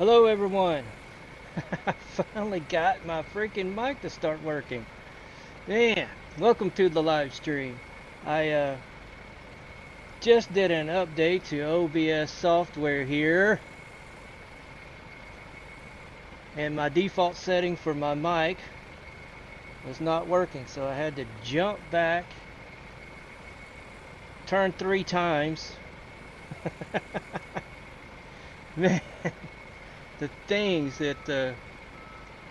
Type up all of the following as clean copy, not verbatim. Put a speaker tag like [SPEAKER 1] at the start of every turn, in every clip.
[SPEAKER 1] Hello everyone. I finally got my freaking mic to start working. Man, welcome to the live stream. I just did an update to OBS software here, and my default setting for my mic was not working, so I had to jump back, turn 3 times. Man, the things that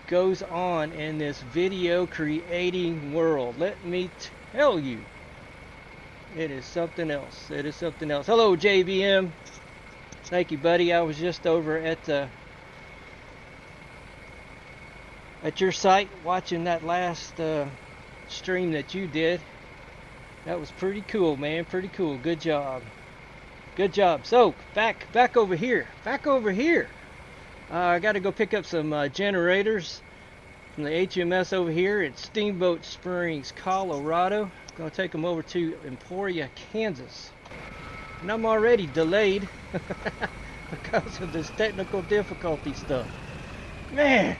[SPEAKER 1] goes on in this video creating world, let me tell you, it is something else. It is something else. Hello JBM, thank you buddy. I was just over at your site watching that last stream that you did. That was pretty cool, man, pretty cool. Good job, good job. So back over here, I got to go pick up some generators from the HMS over here at Steamboat Springs, Colorado. I'm going to take them over to Emporia, Kansas. And I'm already delayed because of this technical difficulty stuff. Man.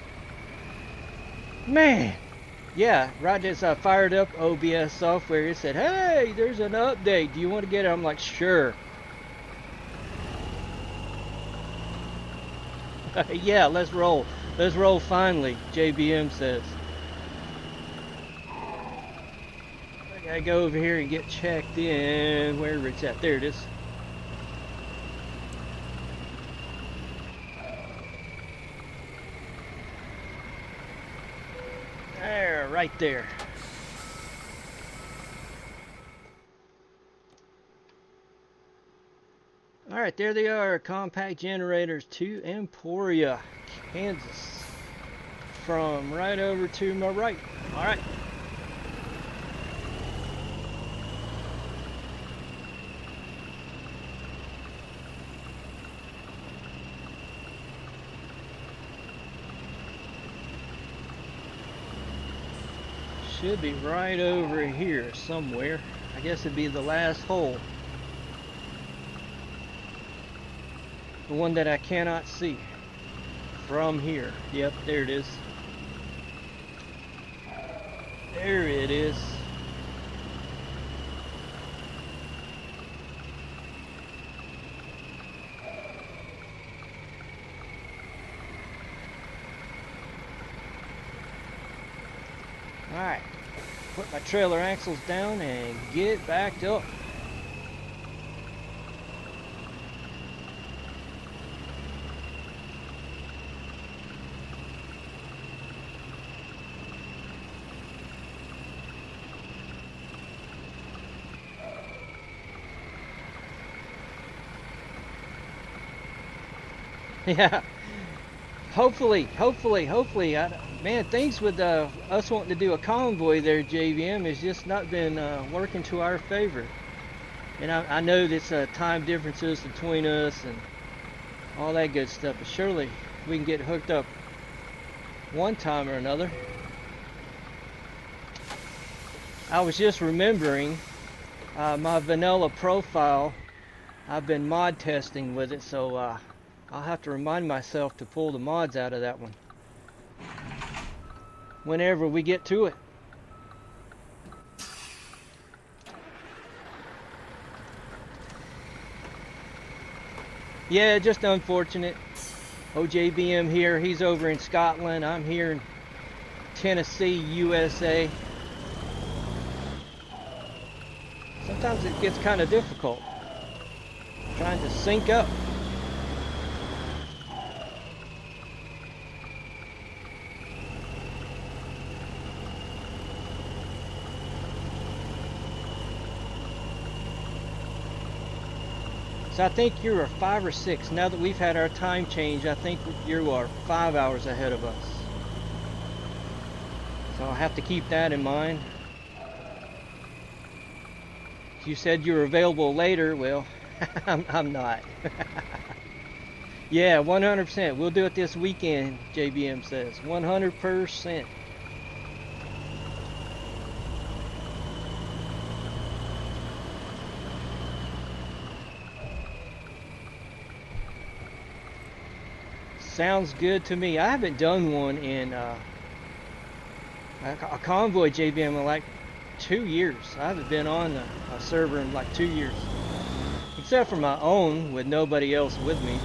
[SPEAKER 1] Yeah, right as I fired up OBS software, it said, hey, there's an update. Do you want to get it? I'm like, sure. Yeah, let's roll. Let's roll finally, JBM says. I gotta go over here and get checked in. Where it's at. There it is. There, right there. Alright, there they are, compact generators to Emporia, Kansas, from right over to my right. Alright. Should be right over here somewhere. I guess it'd be the last hole. The one that I cannot see from here. Yep, there it is. There it is. Alright, put my trailer axles down and get backed up. Yeah, hopefully, man, things with us wanting to do a convoy there, JVM, has just not been working to our favor. And I know there's time differences between us and all that good stuff, but surely we can get hooked up one time or another. I was just remembering my vanilla profile. I've been mod testing with it, so I'll have to remind myself to pull the mods out of that one whenever we get to it. Yeah, just unfortunate. OJBM here, he's over in Scotland. I'm here in Tennessee, USA. Sometimes it gets kind of difficult trying to sync up. So I think you are 5 or 6. Now that we've had our time change, I think you are 5 hours ahead of us. So I'll have to keep that in mind. You said you were available later. Well, I'm not. Yeah, 100%. We'll do it this weekend, JBM says. 100%. Sounds good to me. I haven't done one in a convoy JVM in like 2 years. I haven't been on a server in like 2 years. Except for my own with nobody else with me.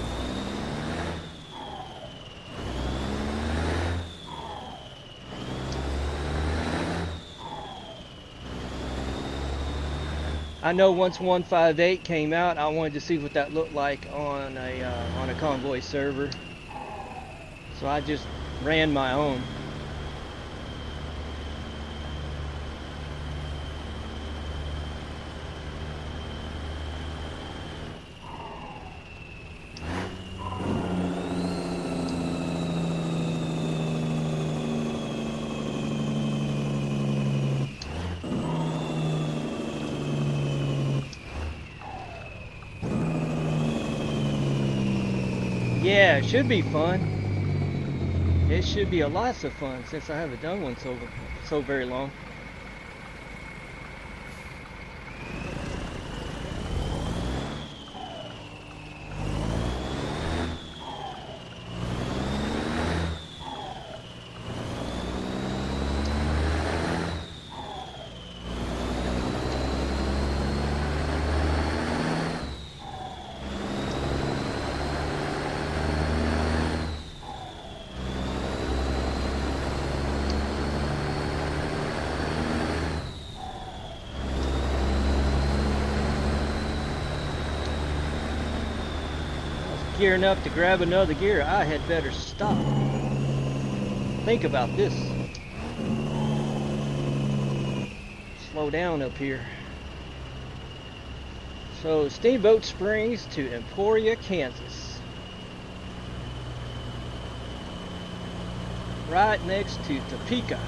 [SPEAKER 1] I know once 158 came out, I wanted to see what that looked like on a convoy server. So I just ran my own. Yeah, it should be fun. It should be a lots of fun since I haven't done one so very long. Gearing up to grab another gear, I had better stop. Think about this. Slow down up here. So Steamboat Springs to Emporia, Kansas. Right next to Topeka.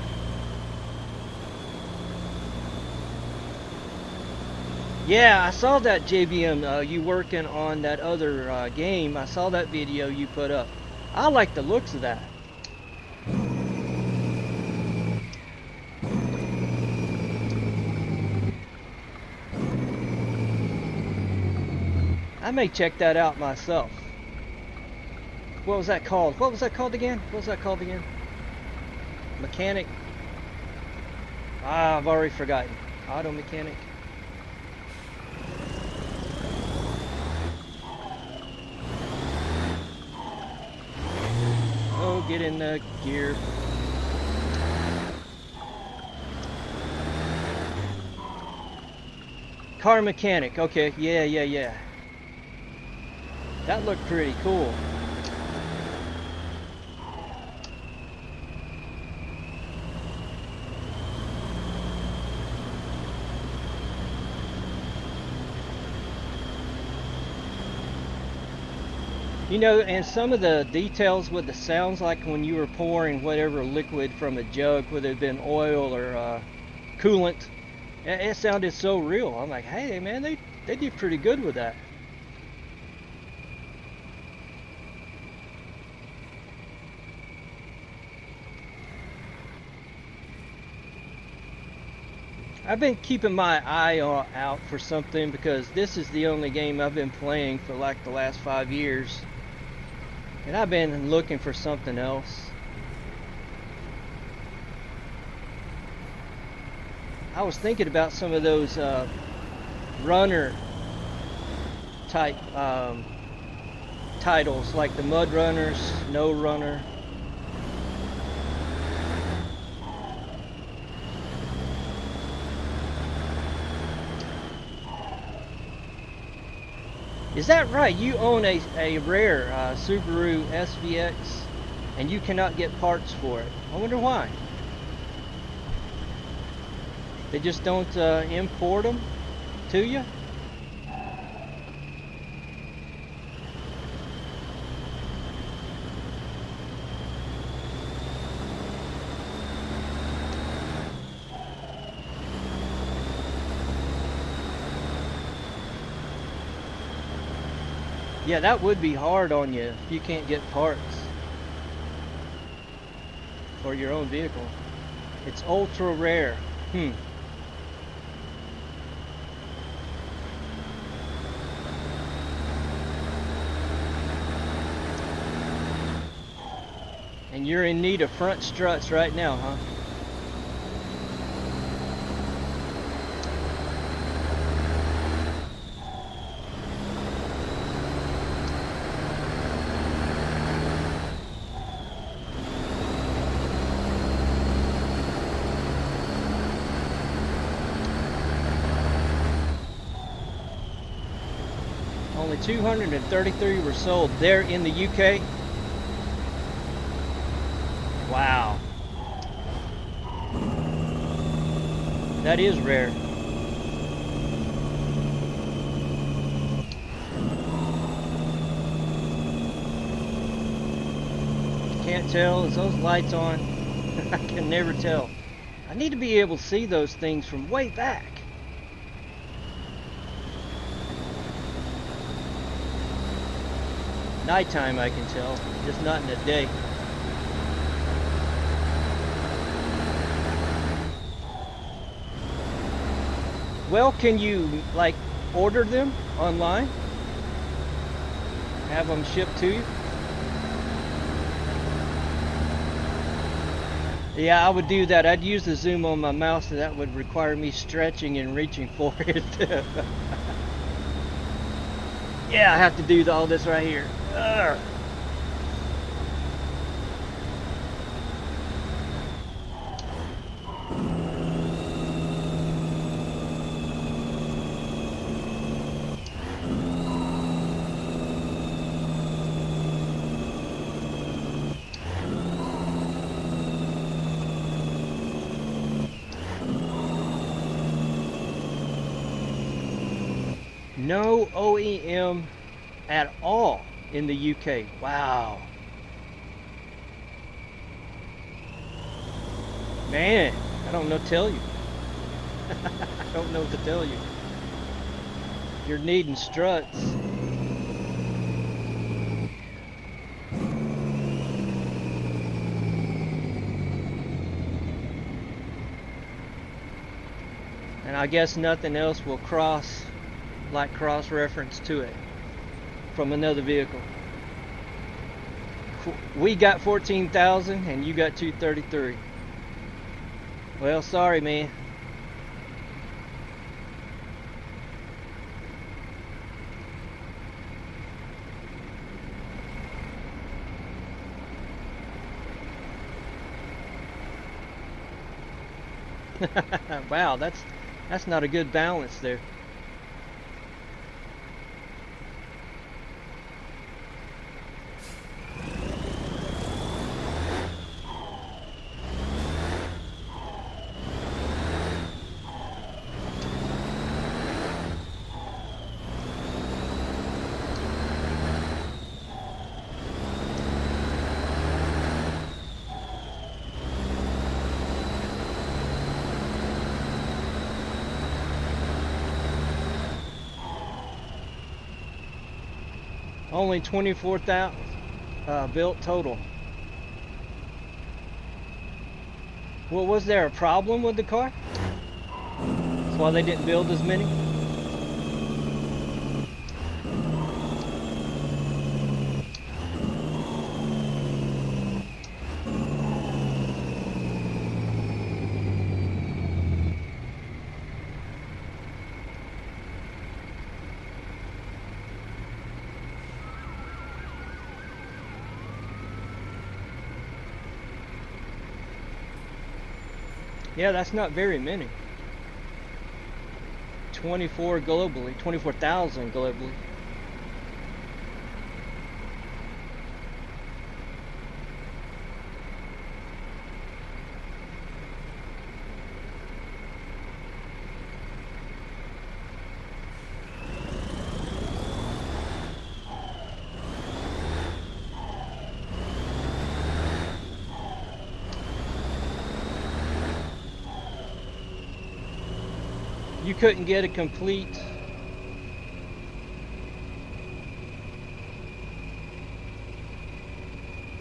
[SPEAKER 1] Yeah, I saw that JVM, you working on that other game. I saw that video you put up. I like the looks of that. I may check that out myself. What was that called? What was that called again? What was that called again? Mechanic? Ah, I've already forgotten. Auto mechanic. Oh, get in the gear. Car mechanic. Okay, yeah. That looked pretty cool. You know, and some of the details with the sounds, like when you were pouring whatever liquid from a jug, whether it been oil or coolant, it sounded so real. I'm like, hey man, they did pretty good with that. I've been keeping my eye out for something because this is the only game I've been playing for like the last 5 years. And I've been looking for something else. I was thinking about some of those runner type titles, like the Mud Runner, Snow Runner. Is that right? You own a rare Subaru SVX and you cannot get parts for it. I wonder why. They just don't import them to you? Yeah, that would be hard on you if you can't get parts for your own vehicle. It's ultra rare. And you're in need of front struts right now, huh? Only 233 were sold there in the UK. Wow. That is rare. Can't tell. Is those lights on? I can never tell. I need to be able to see those things from way back. Nighttime I can tell, just not in the day. Well, can you like order them online? Have them shipped to you? Yeah, I would do that. I'd use the zoom on my mouse, and that would require me stretching and reaching for it. Yeah, I have to do all this right here. Ugh. No OEM at all in the UK. Wow. Man, I don't know what to tell you. I don't know what to tell you. You're needing struts. And I guess nothing else will cross reference to it from another vehicle. We got 14,000 and you got 233. Well, sorry, man. Wow, that's not a good balance there. Only 24,000 built total. Well, was there a problem with the car? That's why they didn't build as many? Yeah, that's not very many. 24 globally, 24,000 globally. You couldn't get a complete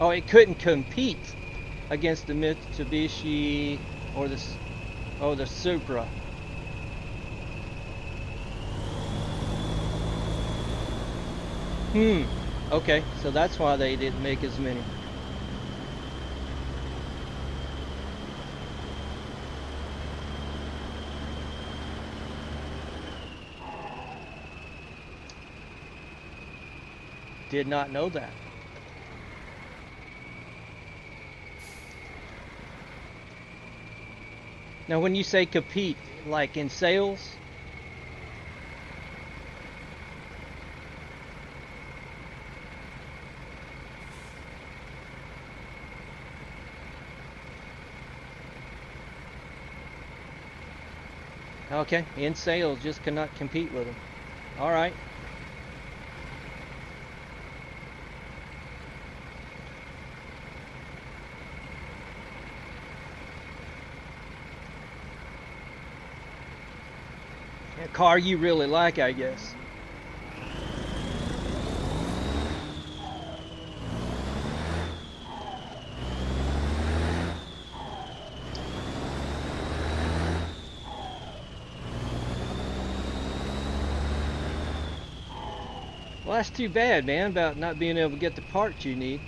[SPEAKER 1] it couldn't compete against the Mitsubishi or the Supra. Okay, so that's why they didn't make as many. Did not know that. Now, when you say compete, like in sales? Okay, in sales, just cannot compete with them. All right. A car you really like, I guess. Well, that's too bad, man, about not being able to get the parts you need.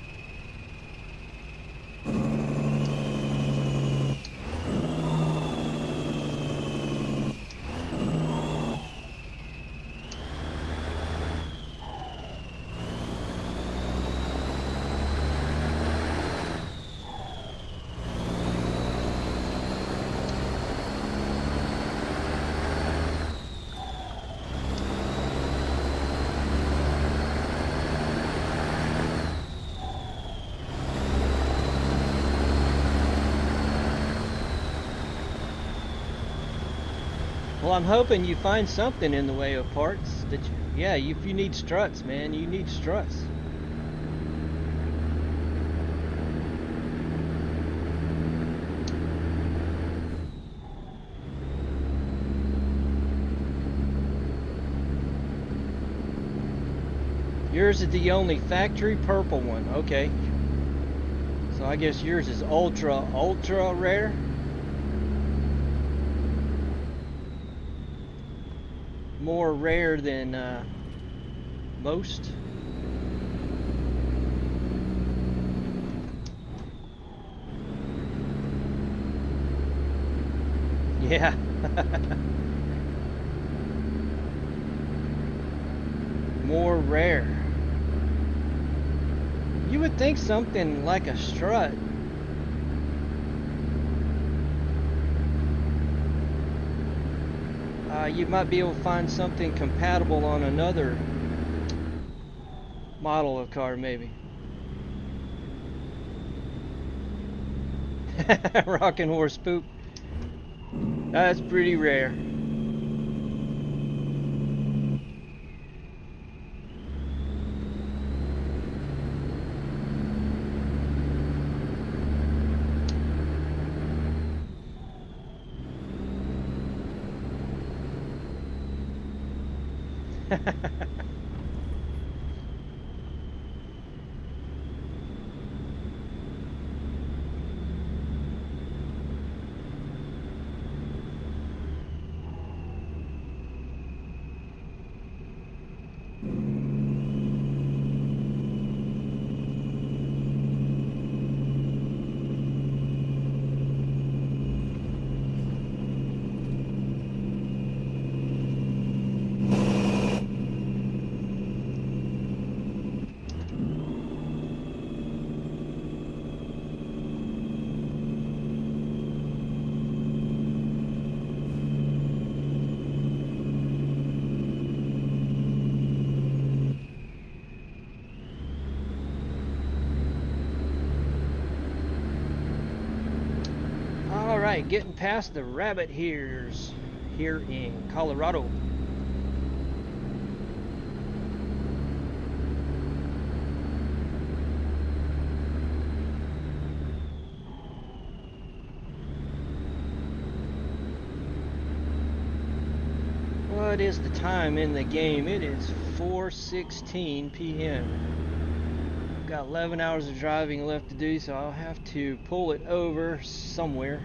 [SPEAKER 1] Well, I'm hoping you find something in the way of parts that yeah, if you need struts, man, you need struts. Yours is the only factory purple one. Okay. So I guess yours is ultra rare. More rare than most. Yeah. More rare. You would think something like a strut. You might be able to find something compatible on another model of car, maybe. Rocking horse poop. That's pretty rare. Alright, getting past the rabbit ears here in Colorado. What is the time in the game? It is 4:16 p.m. Got 11 hours of driving left to do, so I'll have to pull it over somewhere.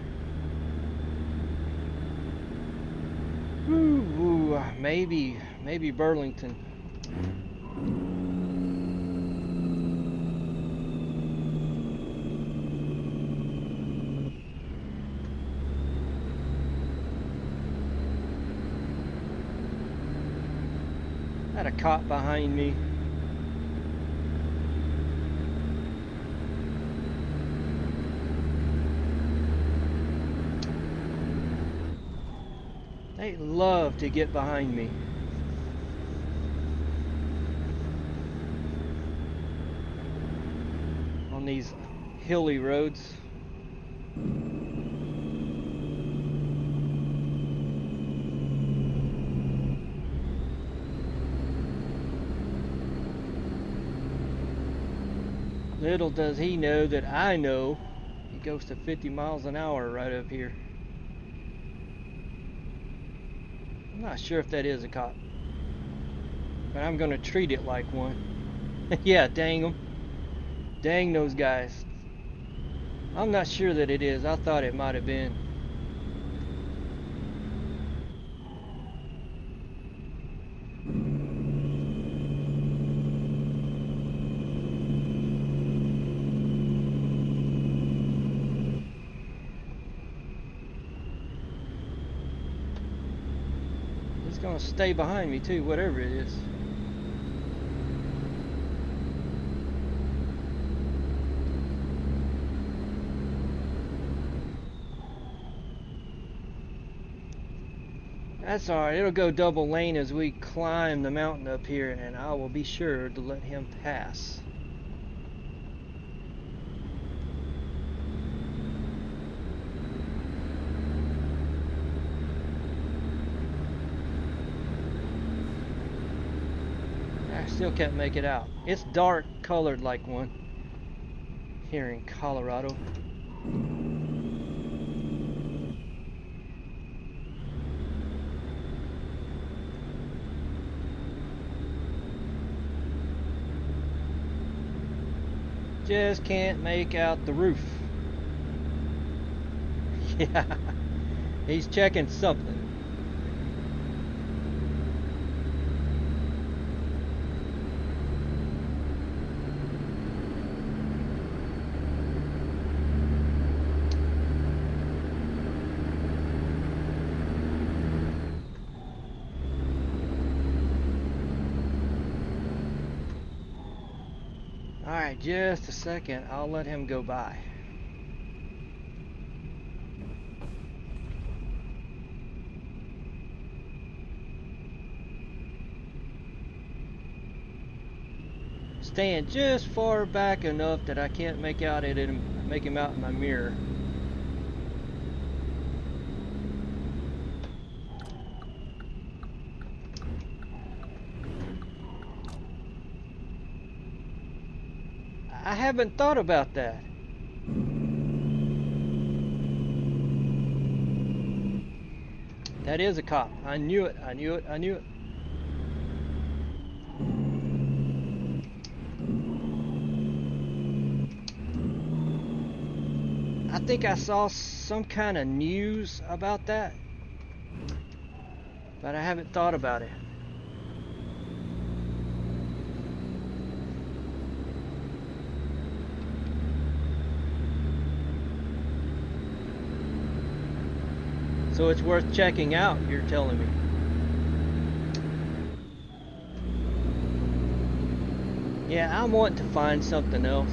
[SPEAKER 1] Ooh, maybe Burlington. Had a cop behind me. They love to get behind me. On these hilly roads. Little does he know that I know he goes to 50 miles an hour right up here. I'm not sure if that is a cop, but I'm gonna treat it like one. Yeah, dang them. Dang those guys. I'm not sure that it is. I thought it might have been. It's gonna stay behind me too, whatever it is. That's alright, it'll go double lane as we climb the mountain up here, and I will be sure to let him pass. I still can't make it out. It's dark colored like one here in Colorado. Just can't make out the roof. Yeah, he's checking something. Alright, just a second. I'll let him go by. Staying just far back enough that I can't make out it and make him out in my mirror. I haven't thought about that. That is a cop. I knew it. I knew it. I knew it. I think I saw some kind of news about that, but I haven't thought about it. So it's worth checking out, you're telling me. Yeah, I'm wanting to find something else.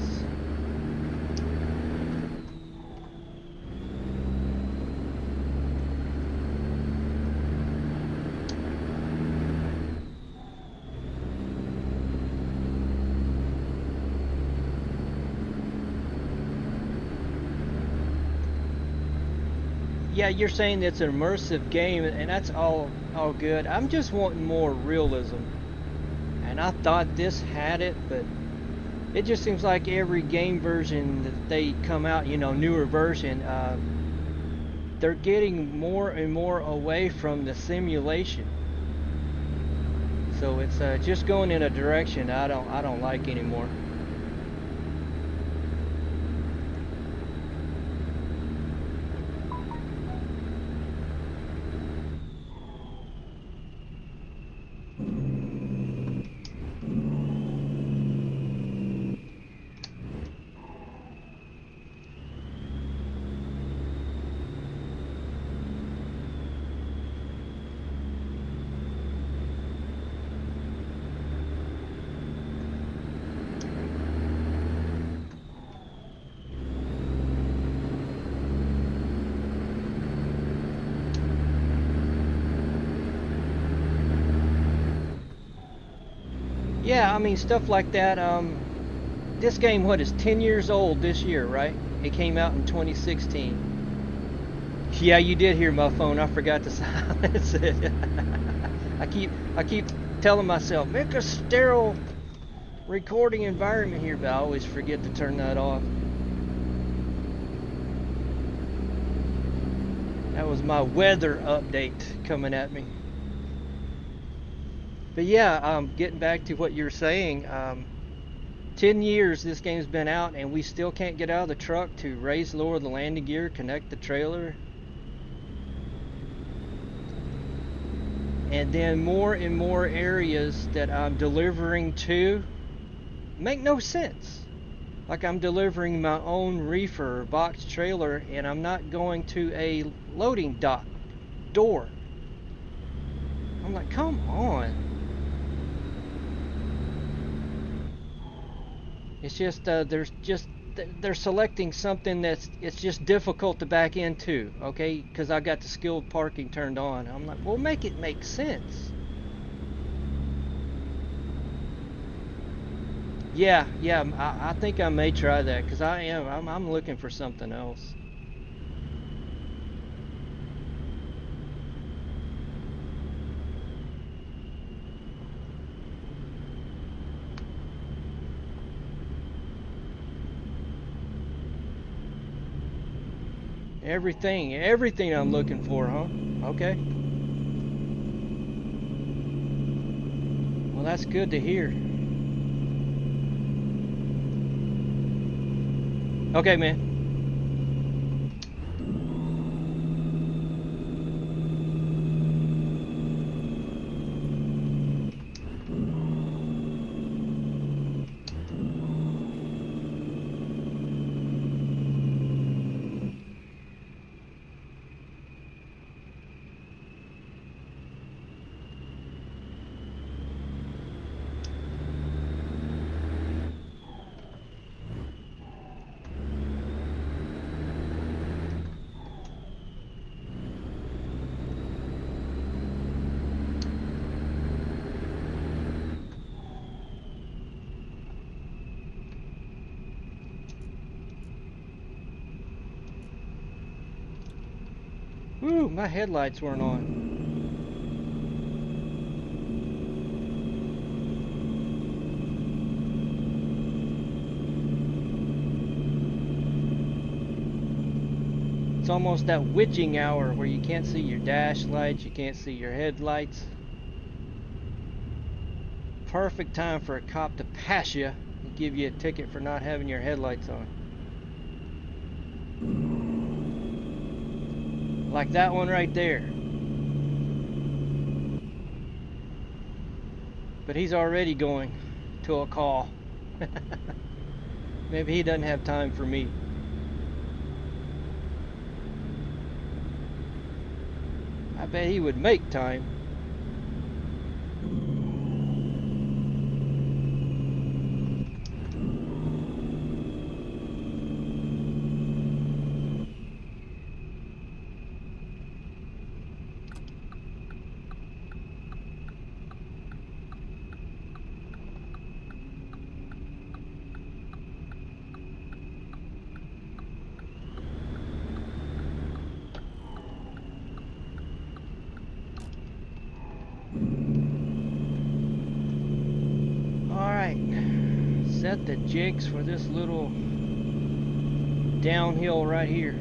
[SPEAKER 1] Yeah, you're saying it's an immersive game, and that's all good. I'm just wanting more realism. And I thought this had it, but it just seems like every game version that they come out, you know, newer version, they're getting more and more away from the simulation. So it's just going in a direction I don't like anymore. yeah, I mean stuff like that. This game, what, is 10 years old this year, right? It came out in 2016. Yeah, you did hear my phone. I forgot to silence it. I keep telling myself, make a sterile recording environment here, but I always forget to turn that off. That was my weather update coming at me. But yeah, getting back to what you're saying, 10 years this game's been out and we still can't get out of the truck to raise, lower the landing gear, connect the trailer. And then more and more areas that I'm delivering to make no sense. Like I'm delivering my own reefer or box trailer and I'm not going to a loading dock door. I'm like, come on. It's just they're selecting something it's just difficult to back into, okay? Because I got the skilled parking turned on. I'm like, well, make it make sense. Yeah, I think I may try that because I'm looking for something else. Everything I'm looking for, huh? Okay. Well, that's good to hear. Okay, man. Woo, my headlights weren't on. It's almost that witching hour where you can't see your dash lights, you can't see your headlights. Perfect time for a cop to pass you and give you a ticket for not having your headlights on. Like that one right there. But he's already going to a call. Maybe he doesn't have time for me. I bet he would make time. Set the jigs for this little downhill right here.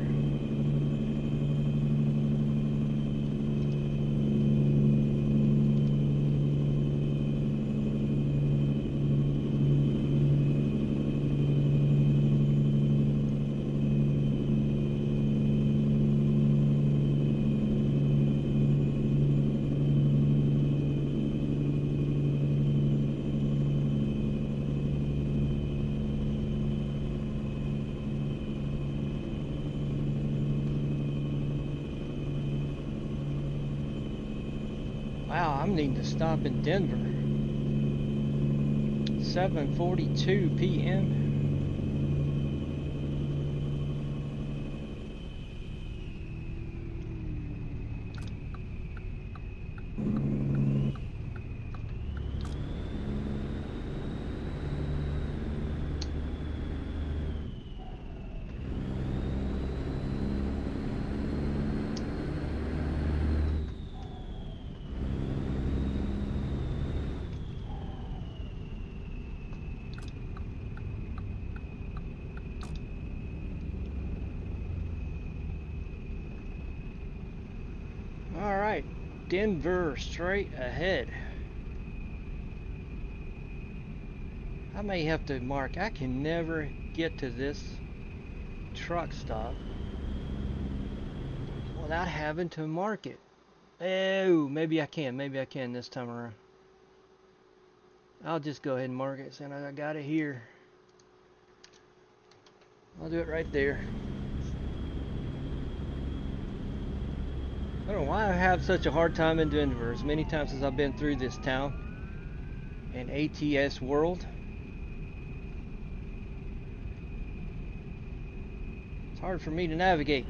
[SPEAKER 1] Wow, I'm needing to stop in Denver. 7:42 p.m. Denver straight ahead. I may have to mark. I can never get to this truck stop without having to mark it. Oh, maybe I can. Maybe I can this time around. I'll just go ahead and mark it since I got it here. I'll do it right there. I don't know why I have such a hard time in Denver. As many times as I've been through this town and ATS world, it's hard for me to navigate.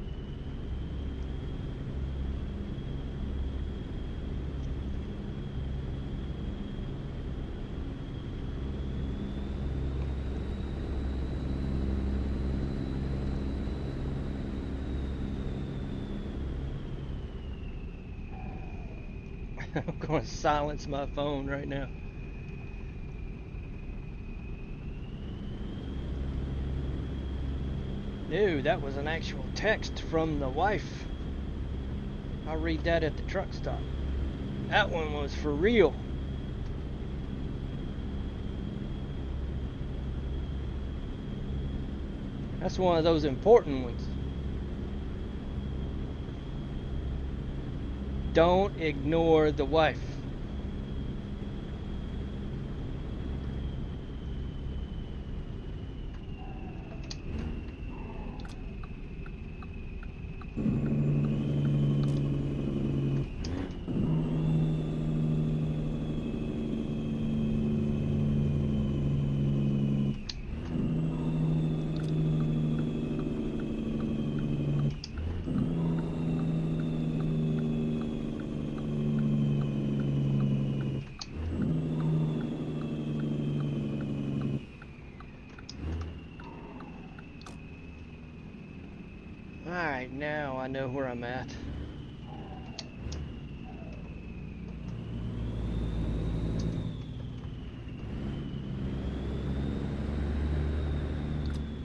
[SPEAKER 1] I'm going to silence my phone right now. No, that was an actual text from the wife. I'll read that at the truck stop. That one was for real. That's one of those important ones. Don't ignore the wife. Alright, now I know where I'm at.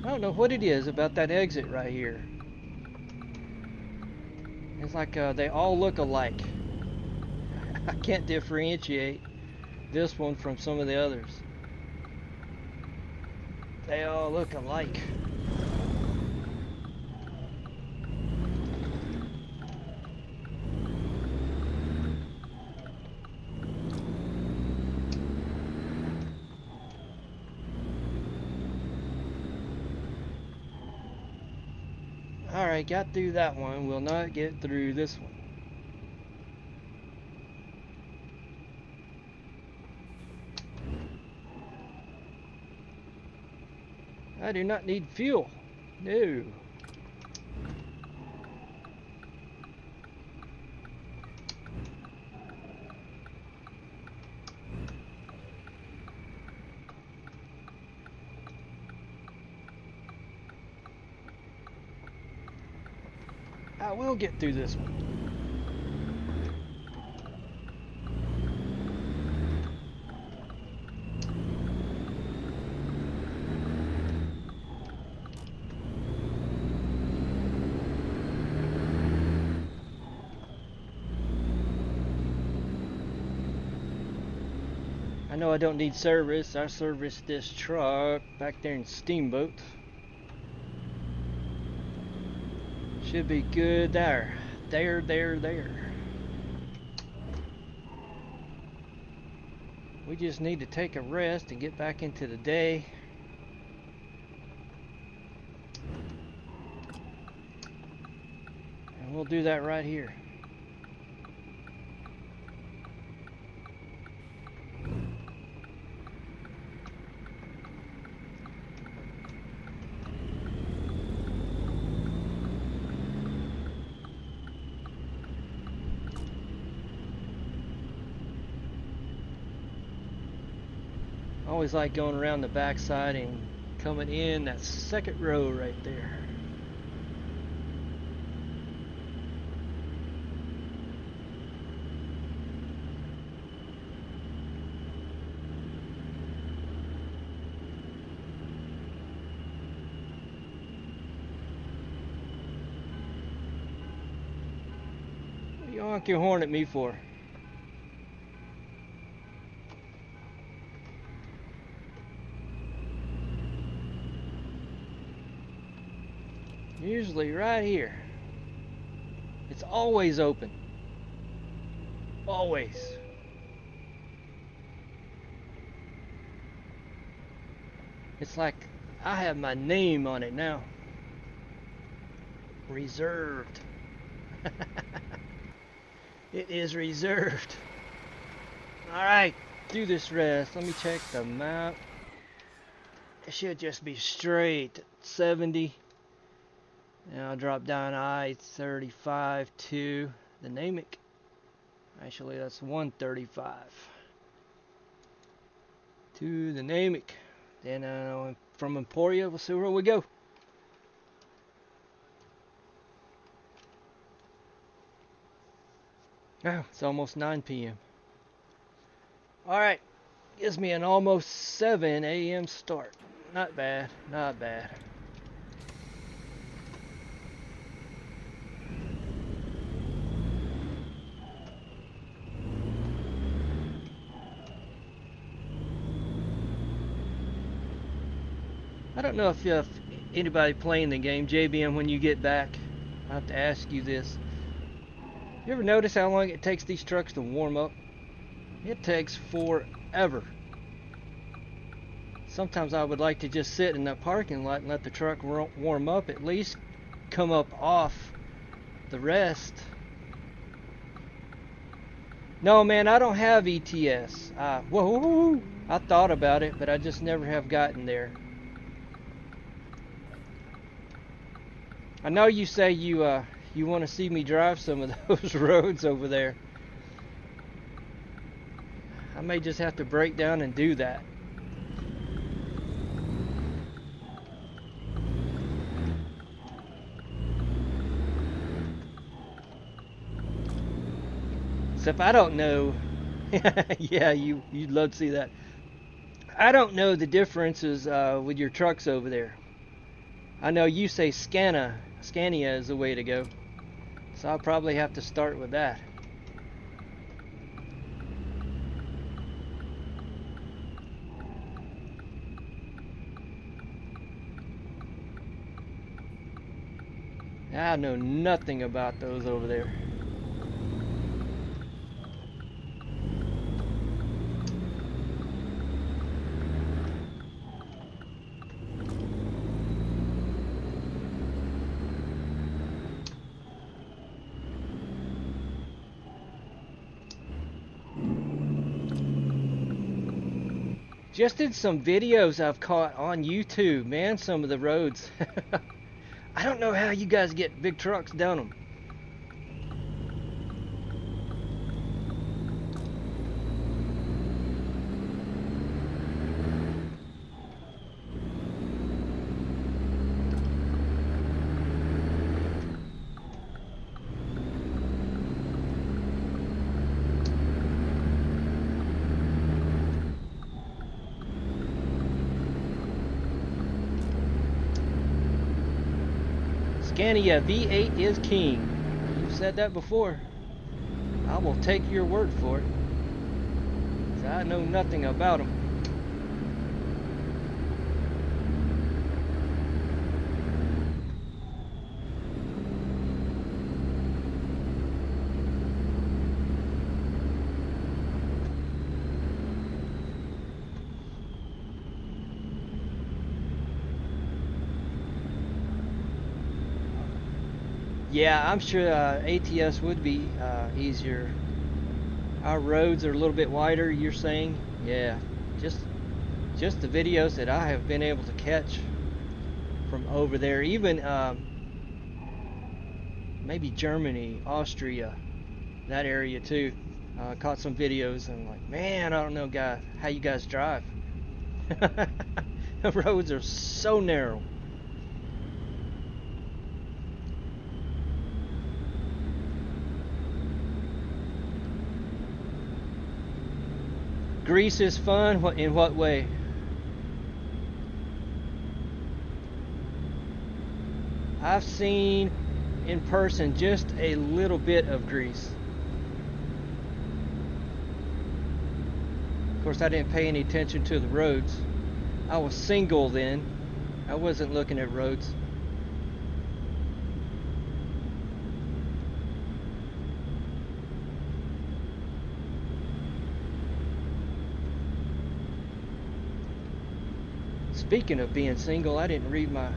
[SPEAKER 1] I don't know what it is about that exit right here. It's like they all look alike. I can't differentiate this one from some of the others. They all look alike. Alright, got through that one. We'll not get through this one. I do not need fuel. No. I will get through this one. I know I don't need service. I serviced this truck back there in Steamboat. Should be good there. There. We just need to take a rest and get back into the day. And we'll do that right here. I always like going around the backside and coming in that second row right there. What are you honking your horn at me for? Usually right here. It's always open. Always. It's like I have my name on it now. Reserved. It is reserved. Alright, do this rest. Let me check the map. It should just be straight 70. And I'll drop down I-35 to the Namek. Actually, that's 135. To the Namek. Then from Emporia, we'll see where we go. Oh, it's almost 9 p.m. Alright, gives me an almost 7 a.m. start. Not bad, not bad. I don't know if anybody playing the game, JBM, when you get back, I have to ask you this. You ever notice how long it takes these trucks to warm up? It takes forever. Sometimes I would like to just sit in the parking lot and let the truck warm up, at least come up off the rest. No, man, I don't have ETS. Whoa, I thought about it, but I just never have gotten there. I know you say you want to see me drive some of those roads over there. I may just have to break down and do that. Except I don't know. Yeah, you'd love to see that. I don't know the differences with your trucks over there. I know you say Scania is the way to go. So I'll probably have to start with that. I know nothing about those over there. Just did some videos I've caught on YouTube, man, some of the roads. I don't know how you guys get big trucks down them. Scania V8 is king. You've said that before. I will take your word for it. 'Cause I know nothing about them. Yeah, I'm sure ATS would be easier. Our roads are a little bit wider, you're saying? Yeah, just the videos that I have been able to catch from over there, even maybe Germany, Austria, that area too. Caught some videos and I'm like, man, I don't know, guys, how you guys drive. The roads are so narrow. Greece is fun? In what way? I've seen in person just a little bit of Greece. Of course, I didn't pay any attention to the roads. I was single then. I wasn't looking at roads. Speaking of being single, I didn't read my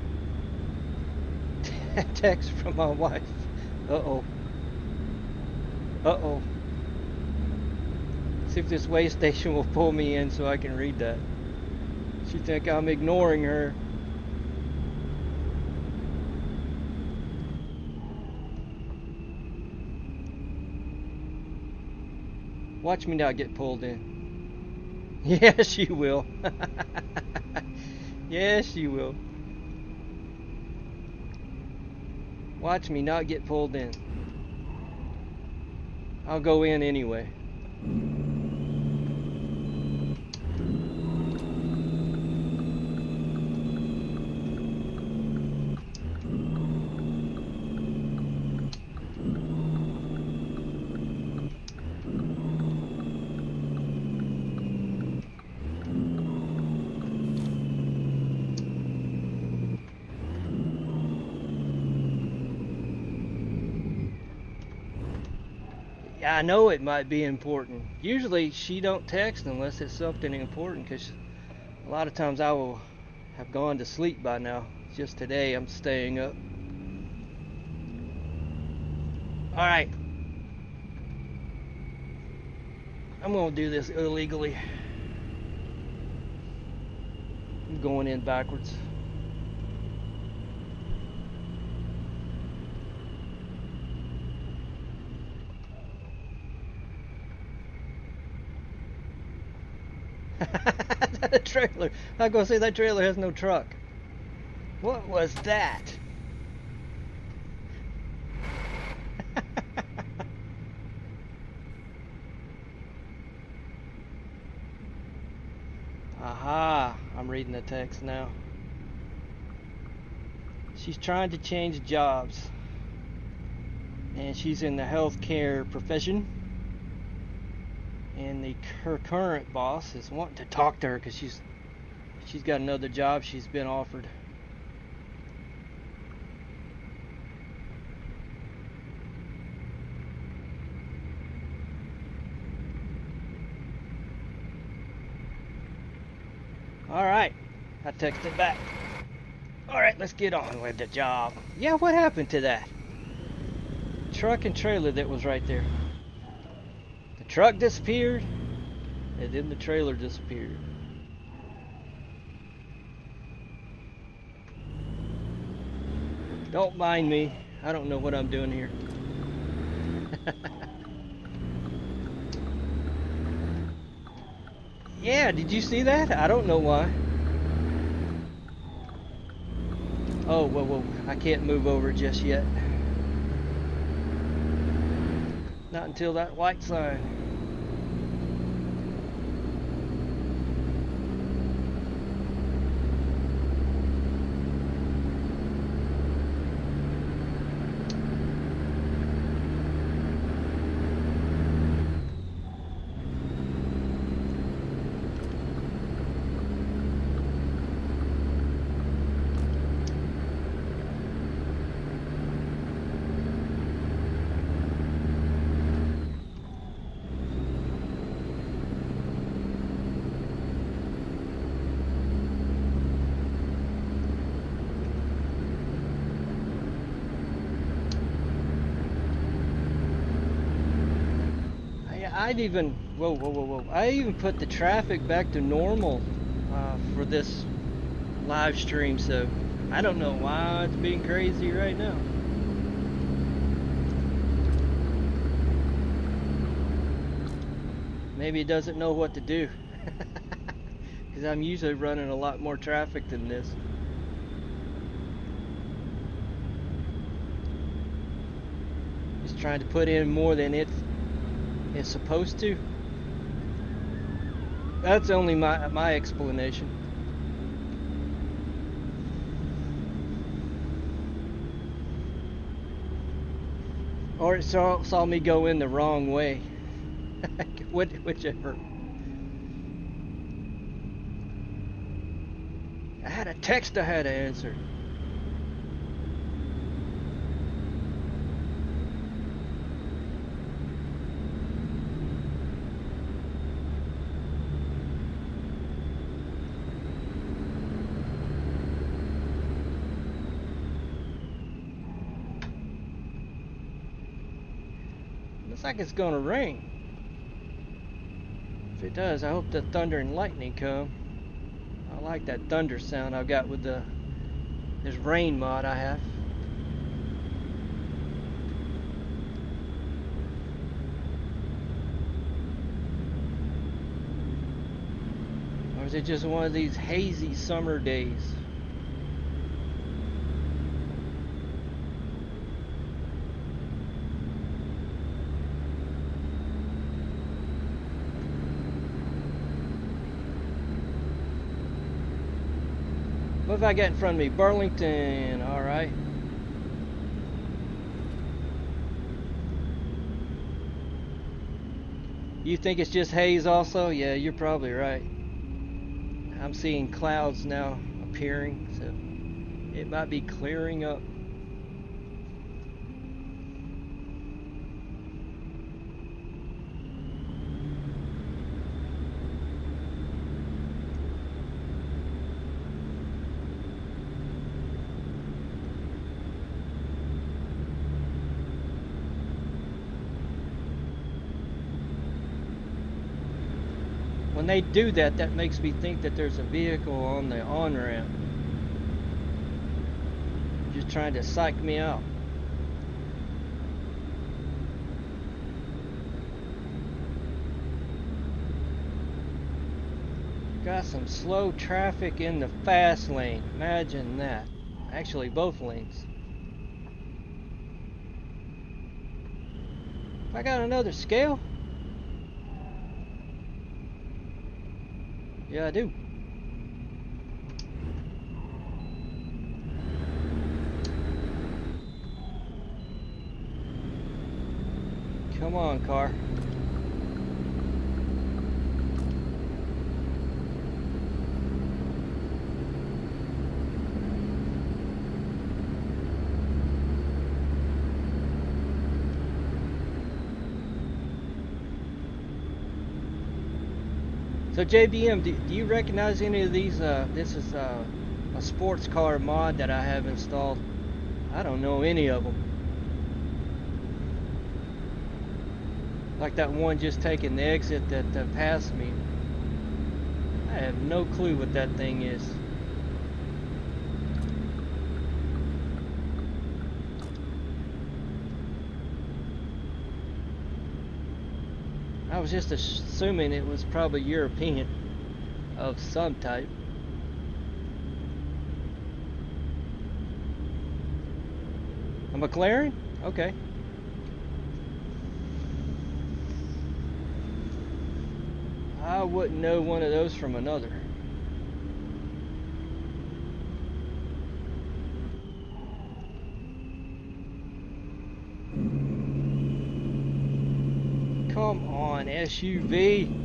[SPEAKER 1] text from my wife. Uh-oh. Uh-oh. See if this way station will pull me in so I can read that. She think I'm ignoring her. Watch me not get pulled in. Yes, you will. Yes, you will. Watch me not get pulled in. I'll go in anyway. I know it might be important. Usually she don't text unless it's something important, because a lot of times I will have gone to sleep by now. Just today I'm staying up. Alright. I'm going to do this illegally. I'm going in backwards. A trailer. I'm gonna say that trailer has no truck. What was that? Aha, I'm reading the text now. She's trying to change jobs, and she's in the healthcare profession. And her current boss is wanting to talk to her because she's got another job she's been offered. Alright, I texted back. Alright, let's get on with the job. Yeah, what happened to that truck and trailer that was right there? The truck disappeared, and then the trailer disappeared. Don't mind me. I don't know what I'm doing here. Yeah, did you see that? I don't know why. Oh, whoa, I can't move over just yet. Not until that white sign. I'd even, whoa. I even put the traffic back to normal for this live stream, so I don't know why it's being crazy right now. Maybe it doesn't know what to do, because I'm usually running a lot more traffic than this. Just trying to put in more than it's supposed to. That's only my explanation. Or it saw me go in the wrong way. Whichever. I had a text I had to answer. Looks like it's gonna rain. If it does, I hope the thunder and lightning come. I like that thunder sound I've got with this rain mod I have. Or is it just one of these hazy summer days? What have I got in front of me? Burlington, alright. You think it's just haze also? Yeah, you're probably right. I'm seeing clouds now appearing, so it might be clearing up. When they do that, that makes me think that there's a vehicle on the on-ramp. Just trying to psych me out. Got some slow traffic in the fast lane. Imagine that. Actually, both lanes. I got another scale? Yeah, I do. Come on, car. So JBM, do you recognize any of these? This is a sports car mod that I have installed. I don't know any of them. Like that one just taking the exit that passed me. I have no clue what that thing is. I was just assuming it was probably European of some type. A McLaren? Okay. I wouldn't know one of those from another. Come on, SUV.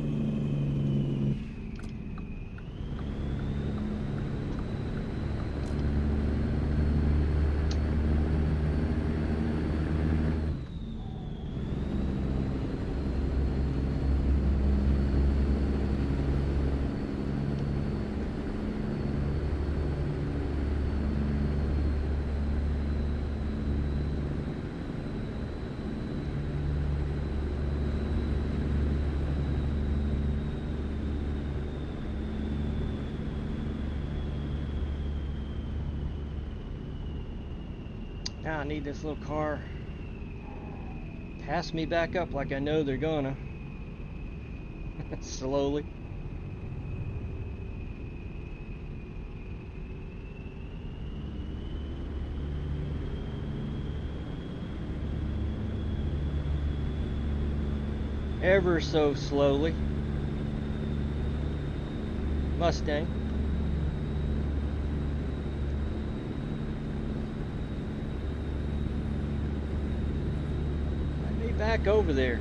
[SPEAKER 1] Now I need this little car pass me back up like I know they're gonna. Slowly. Ever so slowly. Mustang. Back over there.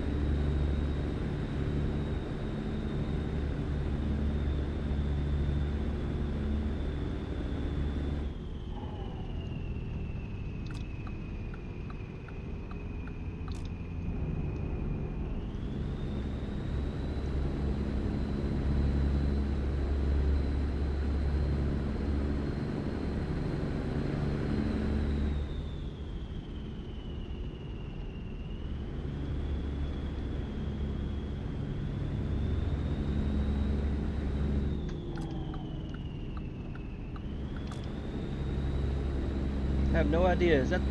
[SPEAKER 1] have no idea. Is that...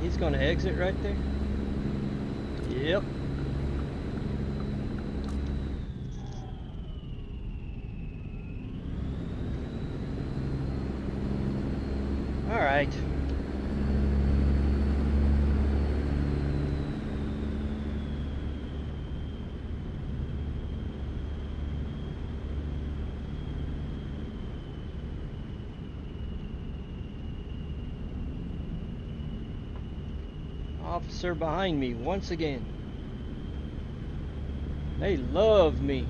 [SPEAKER 1] He's going to exit right there? Yep. All right. Officer behind me once again. They love me.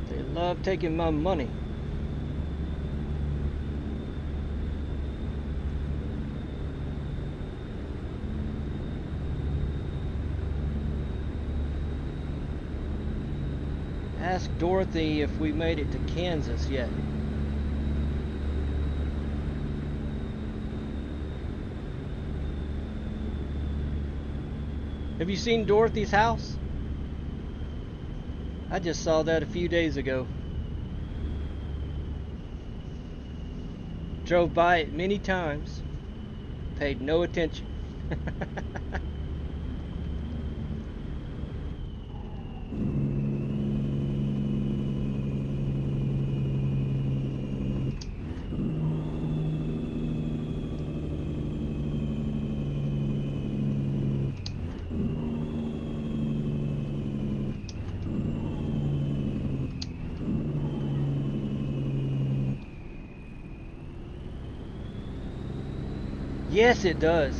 [SPEAKER 1] They love taking my money. Ask Dorothy if we made it to Kansas yet. Have you seen Dorothy's house? I just saw that a few days ago. Drove by it many times. Paid no attention. Yes, it does.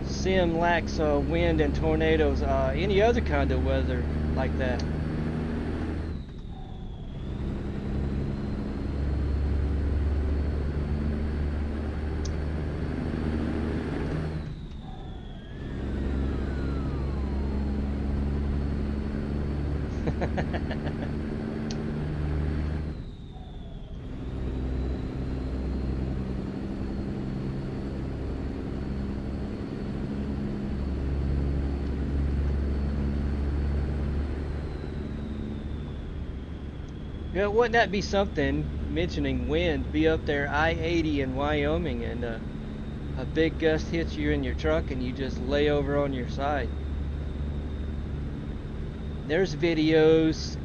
[SPEAKER 1] Sim lacks wind and tornadoes, any other kind of weather like that. Yeah, wouldn't that be something, mentioning wind, be up there I-80 in Wyoming and a big gust hits you in your truck and you just lay over on your side. There's videos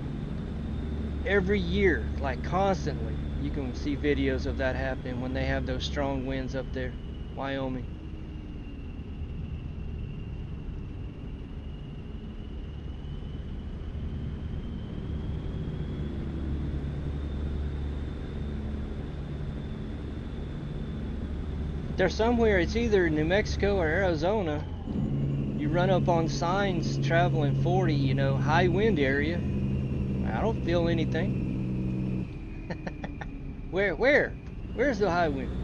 [SPEAKER 1] every year, like constantly. You can see videos of that happening when they have those strong winds up there, Wyoming. There's somewhere, it's either New Mexico or Arizona, you run up on signs traveling 40, you know, high wind area. I don't feel anything. Where's the high wind?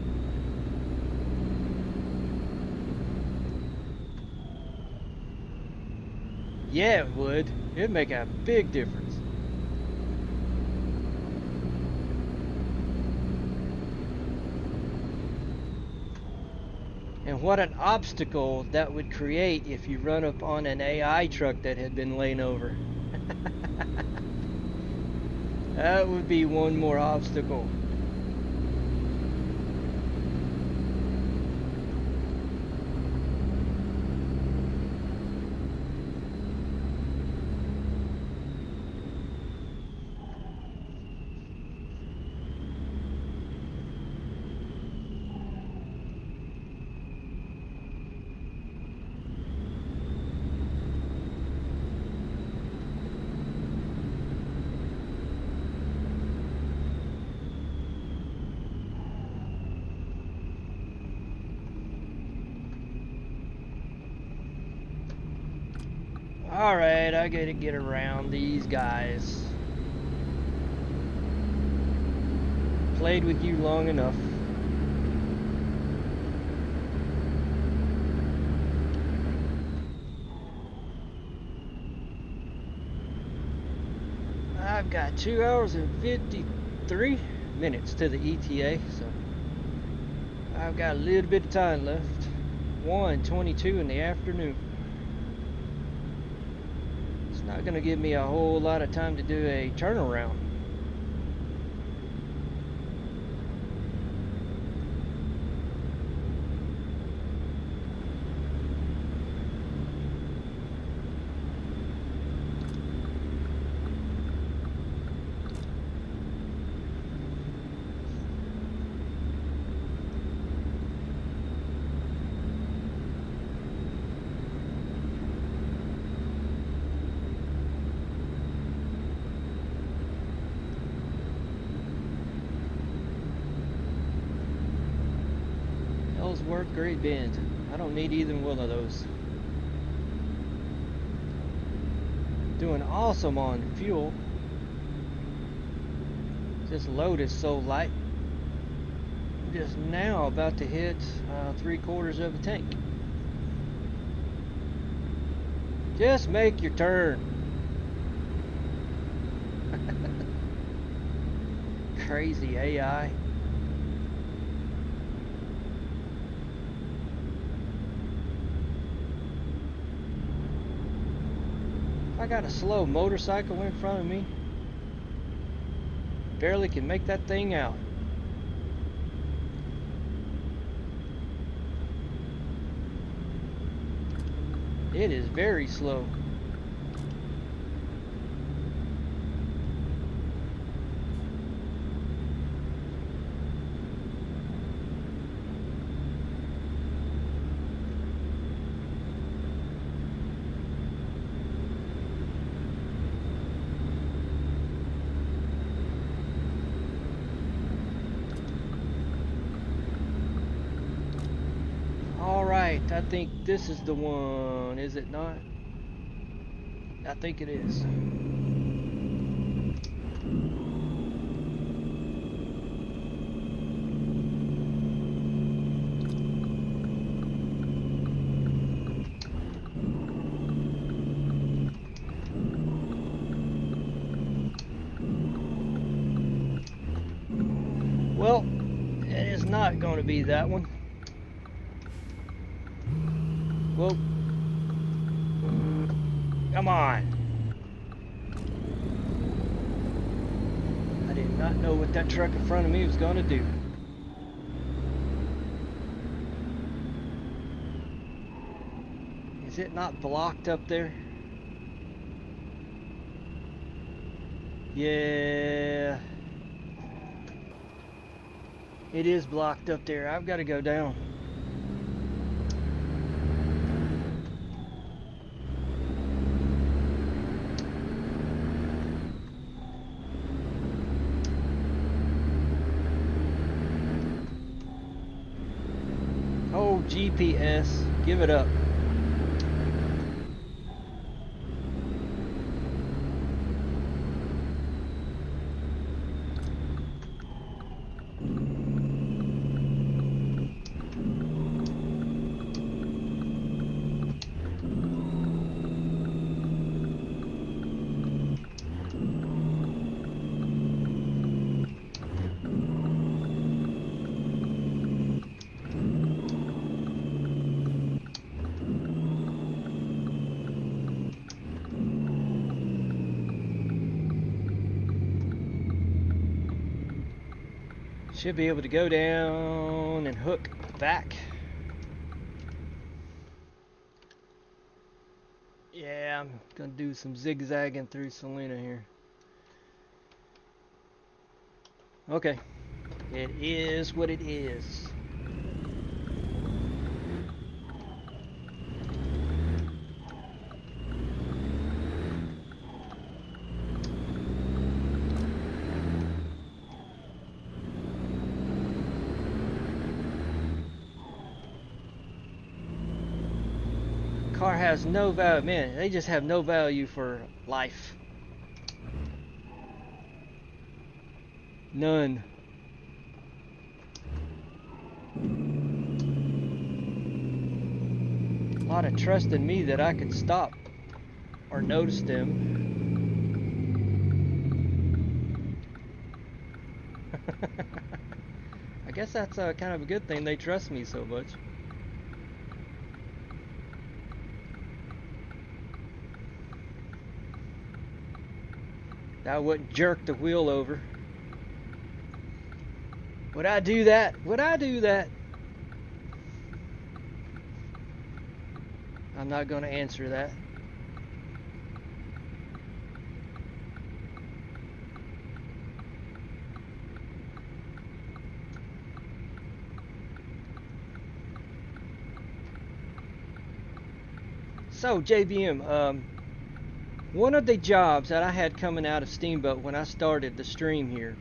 [SPEAKER 1] Yeah, it would. It'd make a big difference. And what an obstacle that would create if you run up on an AI truck that had been laying over. That would be one more obstacle. Alright, I gotta get around these guys. Played with you long enough. I've got 2 hours and 53 minutes to the ETA, so I've got a little bit of time left. 1:22 in the afternoon. It's not going to give me a whole lot of time to do a turnaround. Ellsworth, Great Bend. I don't need either one of those. Doing awesome on fuel. This load is so light. I'm just now about to hit 3/4 of a tank. Just make your turn. Crazy AI. I got a slow motorcycle in front of me. Barely can make that thing out. It is very slow. I think this is the one, is it not? I think it is. Well, it is not going to be that one. Whoa. Come on. I did not know what that truck in front of me was going to do. Is it not blocked up there? Yeah. It is blocked up there. I've got to go down. GPS, give it up. Should be able to go down and hook back. Yeah, I'm gonna do some zigzagging through Salina here. Okay, it is what it is. Car has no value. Man, they just have no value for life. None. A lot of trust in me that I could stop or notice them. I guess that's kind of a good thing they trust me so much. I wouldn't jerk the wheel over. Would I do that? Would I do that? I'm not going to answer that. So, JBM, one of the jobs that I had coming out of Steamboat when I started the stream here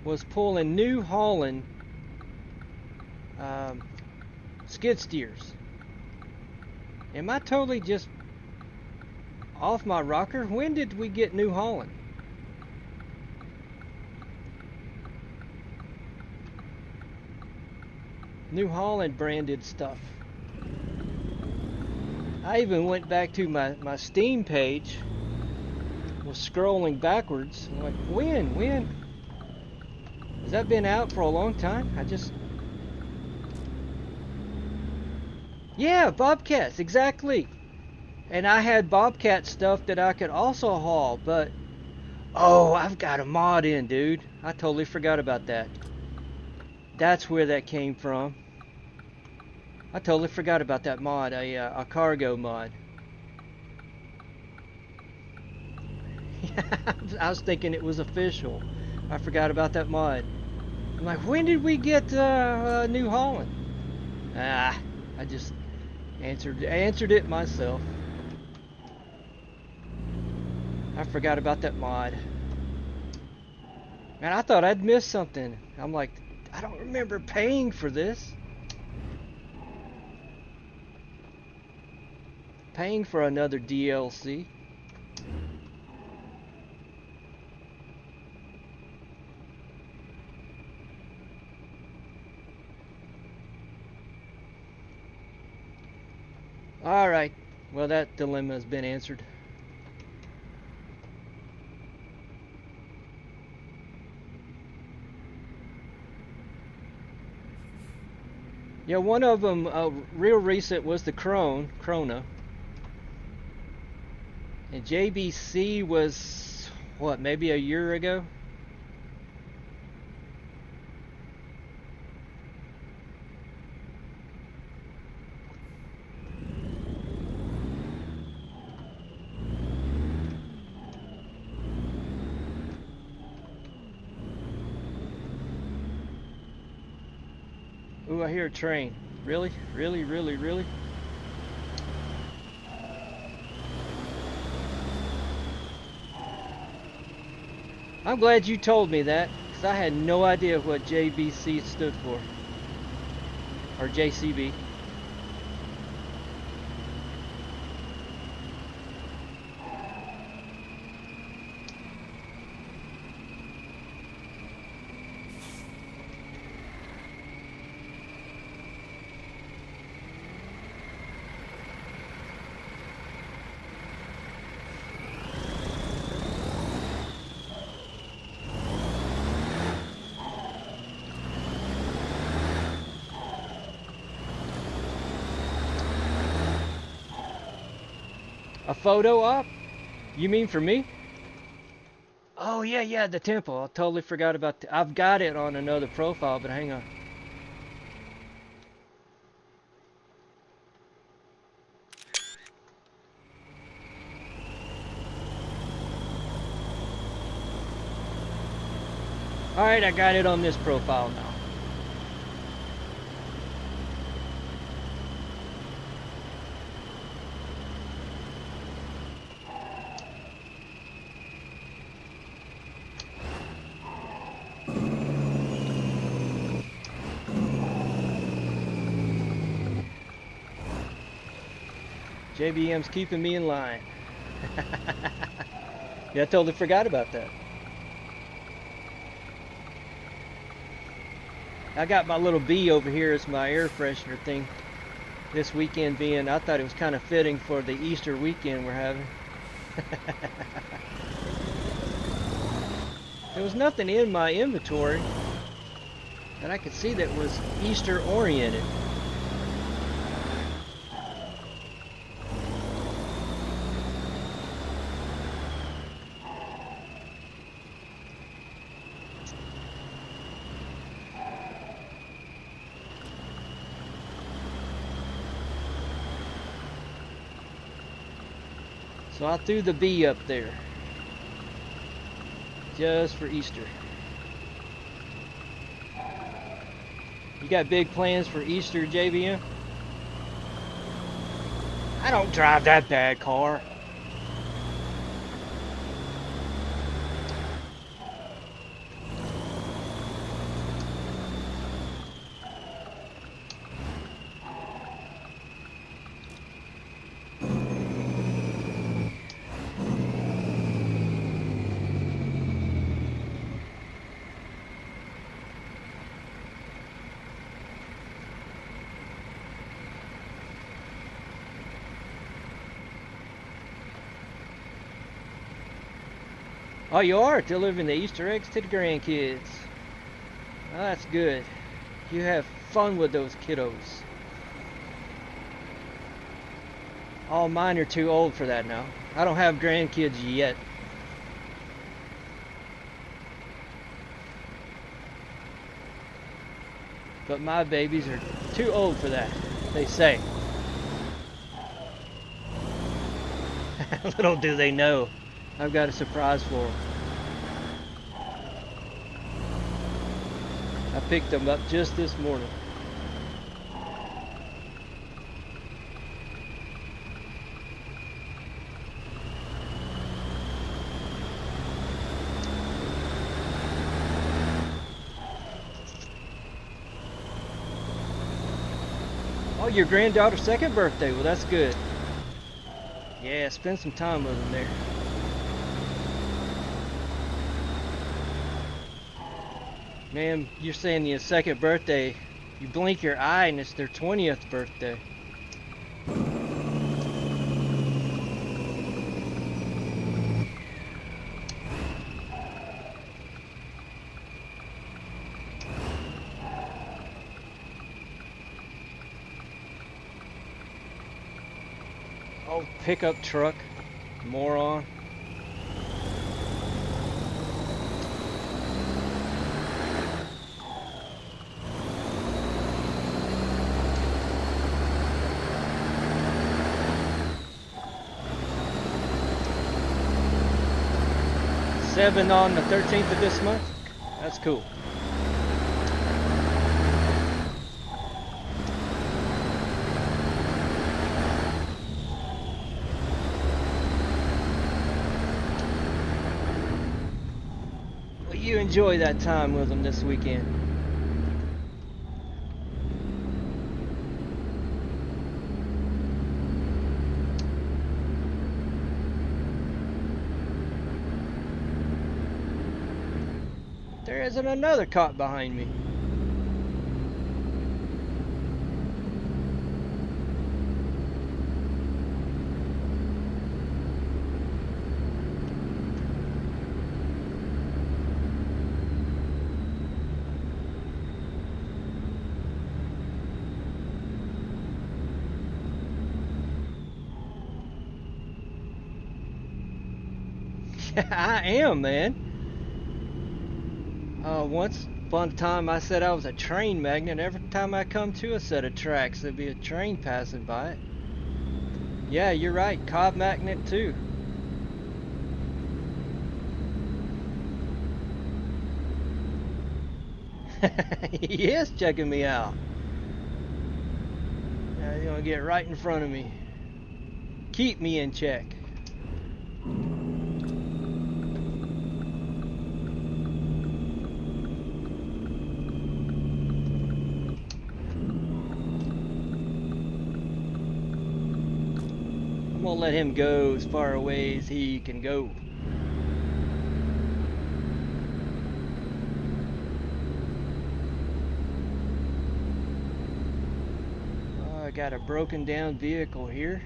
[SPEAKER 1] was pulling New Holland skid steers. Am I totally just off my rocker? When did we get New Holland? New Holland branded stuff. I even went back to my Steam page, was scrolling backwards. I'm like, when? Has that been out for a long time? Yeah, Bobcats, exactly. And I had Bobcat stuff that I could also haul, but oh, I've got a mod in, dude. I totally forgot about that. That's where that came from. I totally forgot about that mod, a cargo mod. I was thinking it was official. I forgot about that mod. I'm like, when did we get New Holland? I just answered it myself. I forgot about that mod. Man, I thought I'd missed something. I'm like, I don't remember paying for this. Paying for another DLC. Alright, well that dilemma has been answered. Yeah, one of them, real recent, was the Krona. And JBC was, what, maybe a year ago? Ooh, I hear a train. Really? Really, really, really? I'm glad you told me that, because I had no idea what JBC stood for. Or JCB. A photo op? You mean for me? Oh yeah, the temple. I totally forgot about I've got it on another profile, but hang on. Alright, I got it on this profile now. JBM's keeping me in line. Yeah, I totally forgot about that. I got my little bee over here as my air freshener thing. This weekend being, I thought it was kind of fitting for the Easter weekend we're having. There was nothing in my inventory that I could see that was Easter oriented. So I threw the bee up there just for Easter. You got big plans for Easter, JVM? I don't drive that bad car. Oh, you are delivering the Easter eggs to the grandkids. Oh, that's good. You have fun with those kiddos. All mine are too old for that now. I don't have grandkids yet. But my babies are too old for that, they say. Little do they know, I've got a surprise for them. I picked them up just this morning. Oh, your granddaughter's second birthday. Well, that's good. Yeah, spend some time with them there. Man, you're saying your second birthday, you blink your eye and it's their 20th birthday. Oh, pickup truck, moron. $7 on the 13th of this month. That's cool. Well, you enjoy that time with them this weekend. There isn't another cop behind me. I am, man. Once upon a time I said I was a train magnet. Every time I come to a set of tracks, there'd be a train passing by it. Yeah, you're right. Cob magnet too. He is checking me out. Yeah, you're gonna get right in front of me. Keep me in check. I'm gonna let him go as far away as he can go. Oh, I got a broken down vehicle here.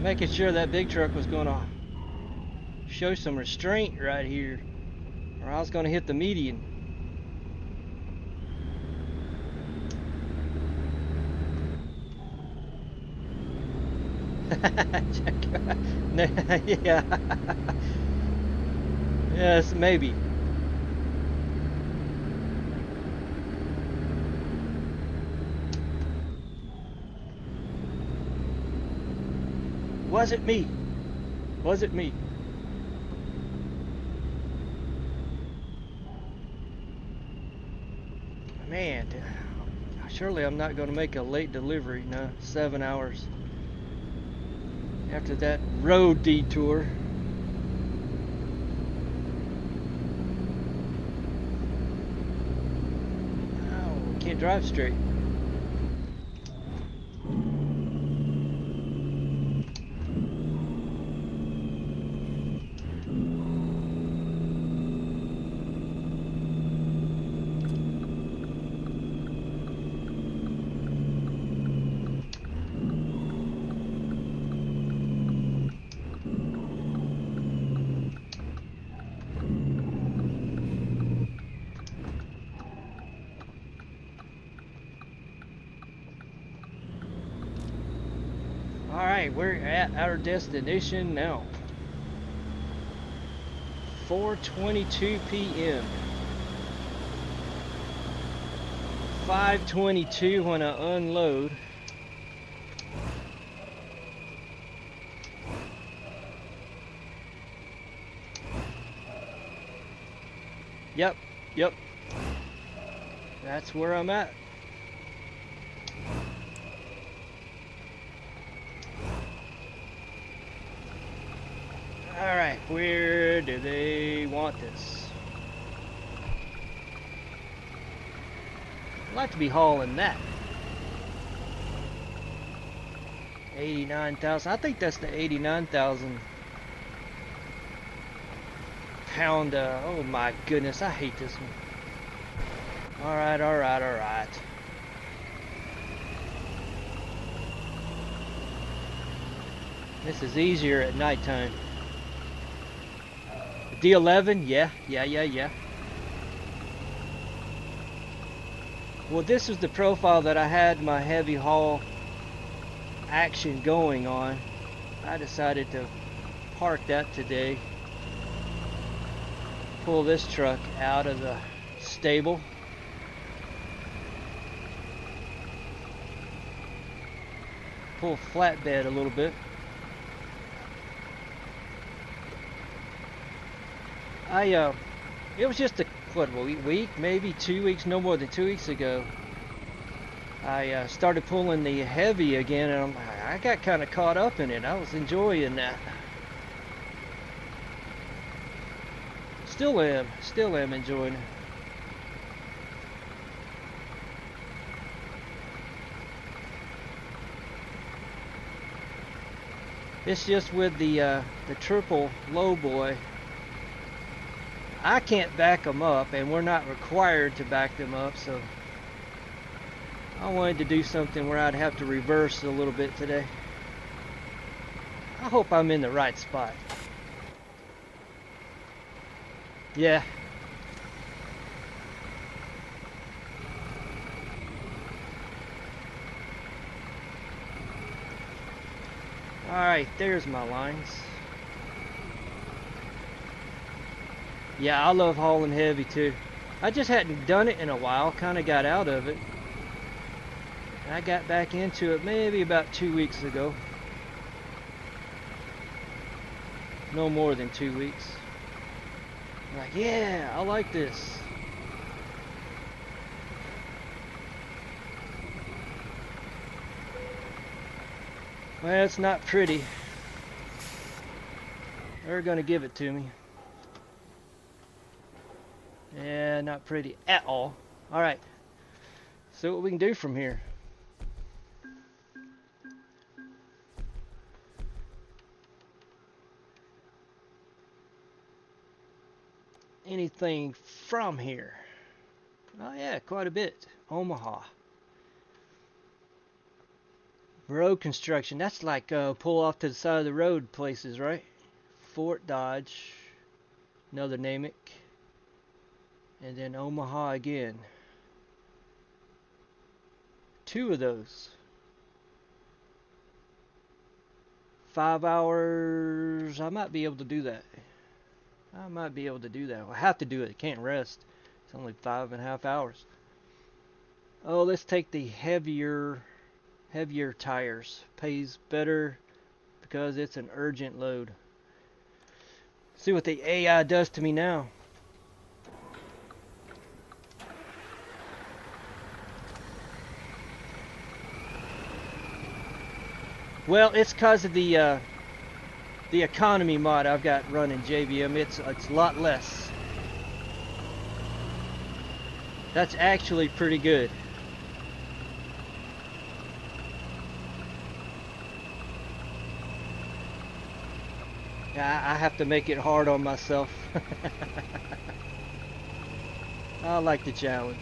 [SPEAKER 1] Making sure that big truck was gonna show some restraint right here, or I was gonna hit the median. Yeah. Yes, maybe. Was it me? Was it me? Man, surely I'm not going to make a late delivery. No, 7 hours after that road detour. Oh, can't drive straight. Alright, we're at our destination now. 4:22 p.m. 5:22 when I unload. Yep. That's where I'm at. Alright, where do they want this? I'd like to be hauling that. 89,000. I think that's the 89,000 pound. Oh my goodness, I hate this one. Alright. This is easier at nighttime. D11, yeah. Well, this is the profile that I had my heavy haul action going on. I decided to park that today. Pull this truck out of the stable. Pull flatbed a little bit. It was just a week, maybe 2 weeks, no more than 2 weeks ago. I started pulling the heavy again, and I got kind of caught up in it. I was enjoying that. Still am enjoying it. It's just with the triple low boy, I can't back them up, and we're not required to back them up, so I wanted to do something where I'd have to reverse a little bit today. I hope I'm in the right spot. Yeah. Alright, there's my lines. Yeah, I love hauling heavy too. I just hadn't done it in a while, kind of got out of it. I got back into it maybe about 2 weeks ago. No more than 2 weeks. I'm like, yeah, I like this. Well, it's not pretty. They're gonna give it to me. Yeah, not pretty at all. Alright. So what we can do from here. Anything from here? Oh yeah, quite a bit. Omaha. Road construction. That's like pull off to the side of the road places, right? Fort Dodge. Another Namick. And then Omaha again. 2 of those. 5 hours. I might be able to do that. I have to do it. I can't rest. It's only 5.5 hours. Oh, let's take the heavier tires. Pays better because it's an urgent load. See what the AI does to me now. Well, it's because of the economy mod I've got running JVM. It's a lot less. That's actually pretty good. I have to make it hard on myself. I like the challenge.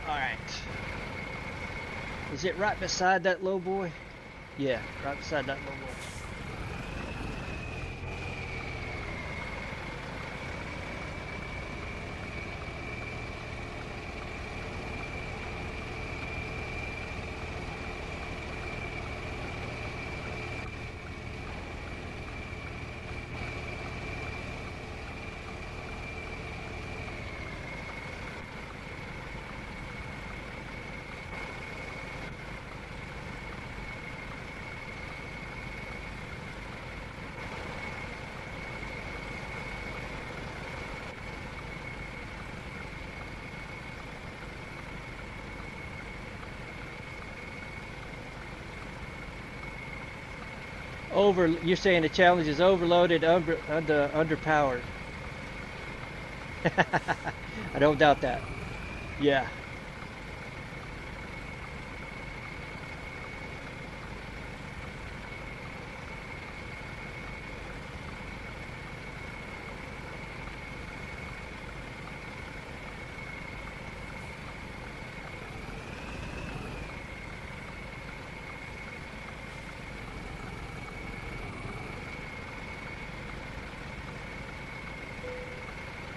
[SPEAKER 1] Alright. Is it right beside that low boy? Yeah, right beside that low boy. You're saying the challenge is overloaded, underpowered. I don't doubt that. Yeah.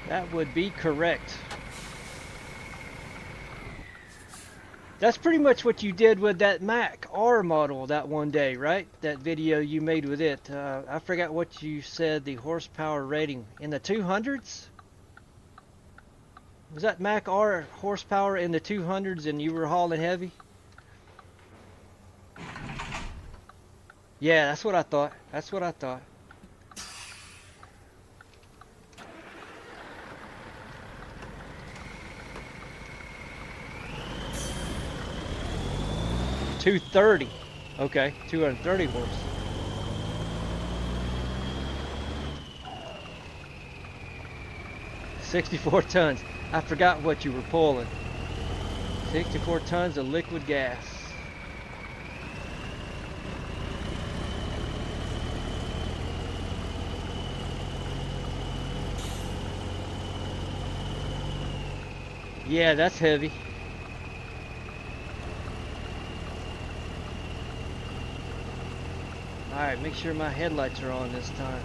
[SPEAKER 1] That would be correct. That's pretty much what you did with that Mac R model that one day, right? That video you made with it. I forgot what you said, the horsepower rating. In the 200s? Was that Mac R horsepower in the 200s and you were hauling heavy? Yeah, that's what I thought. That's what I thought. $230. Okay, 230 horse. $64 tons. I forgot what you were pulling. 64 tons of liquid gas. Yeah, that's heavy. Alright, make sure my headlights are on this time.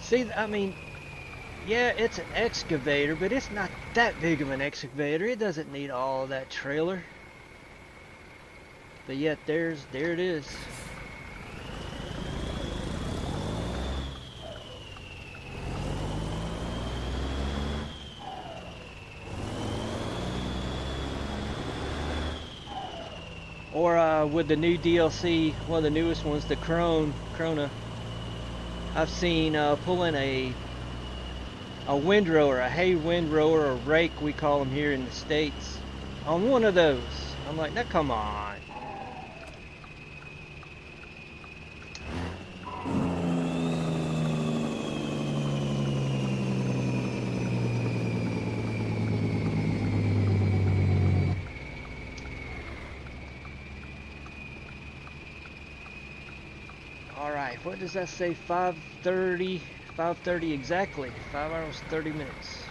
[SPEAKER 1] See, I mean, yeah, it's an excavator, but it's not that big of an excavator. It doesn't need all of that trailer. But yet, there it is. Or with the new DLC, one of the newest ones, the Krona, I've seen pulling a windrower, a hay windrower, or rake we call them here in the States, on one of those. I'm like, now come on. What does that say? 5:30 exactly. 5 hours 30 minutes.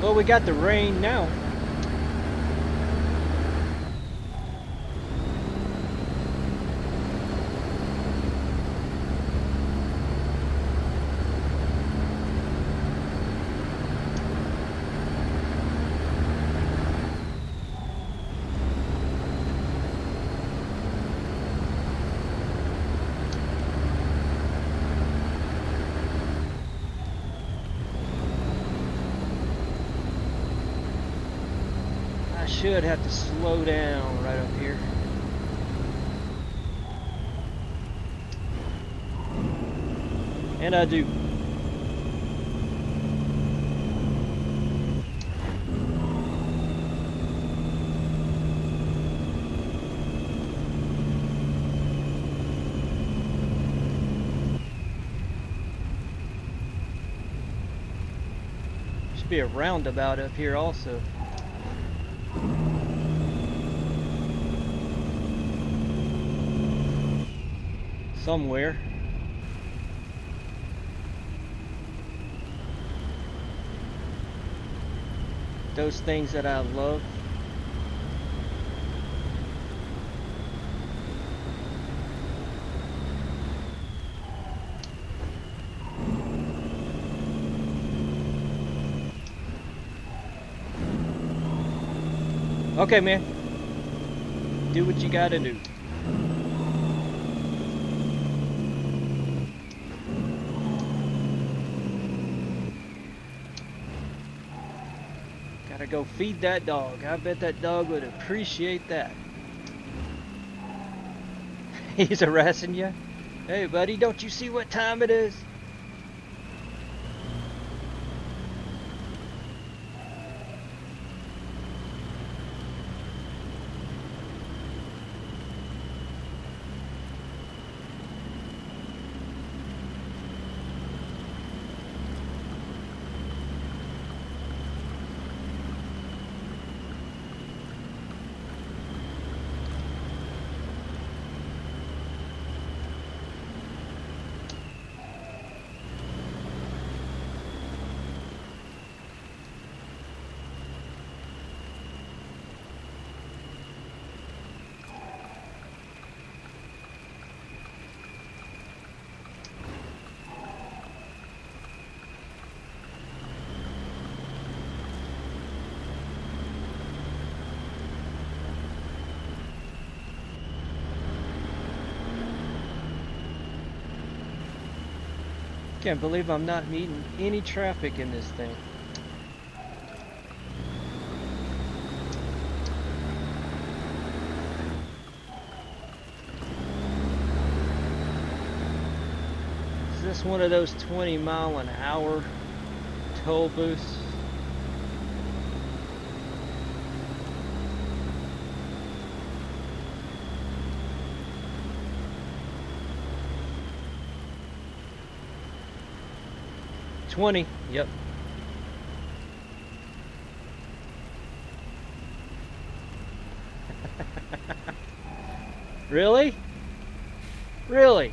[SPEAKER 1] Well, we got the rain now. Should have to slow down right up here. And I do. Should be a roundabout up here also. Somewhere. Those things that I love. Okay, man. Do what you gotta do. Gotta go feed that dog. I bet that dog would appreciate that. He's harassing you? Hey, buddy, don't you see what time it is? Can't believe I'm not meeting any traffic in this thing. Is this one of those 20-mile-an-hour toll booths? Yep. Really? Really?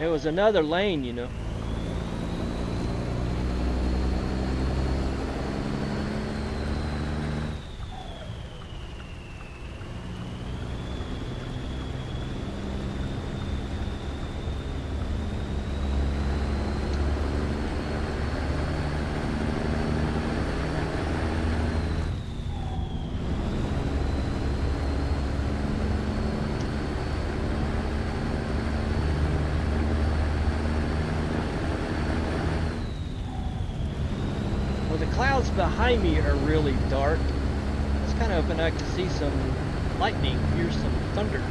[SPEAKER 1] There was another lane, you know. Clouds behind me are really dark. I was kind of hoping I could see some lightning, hear some thunder.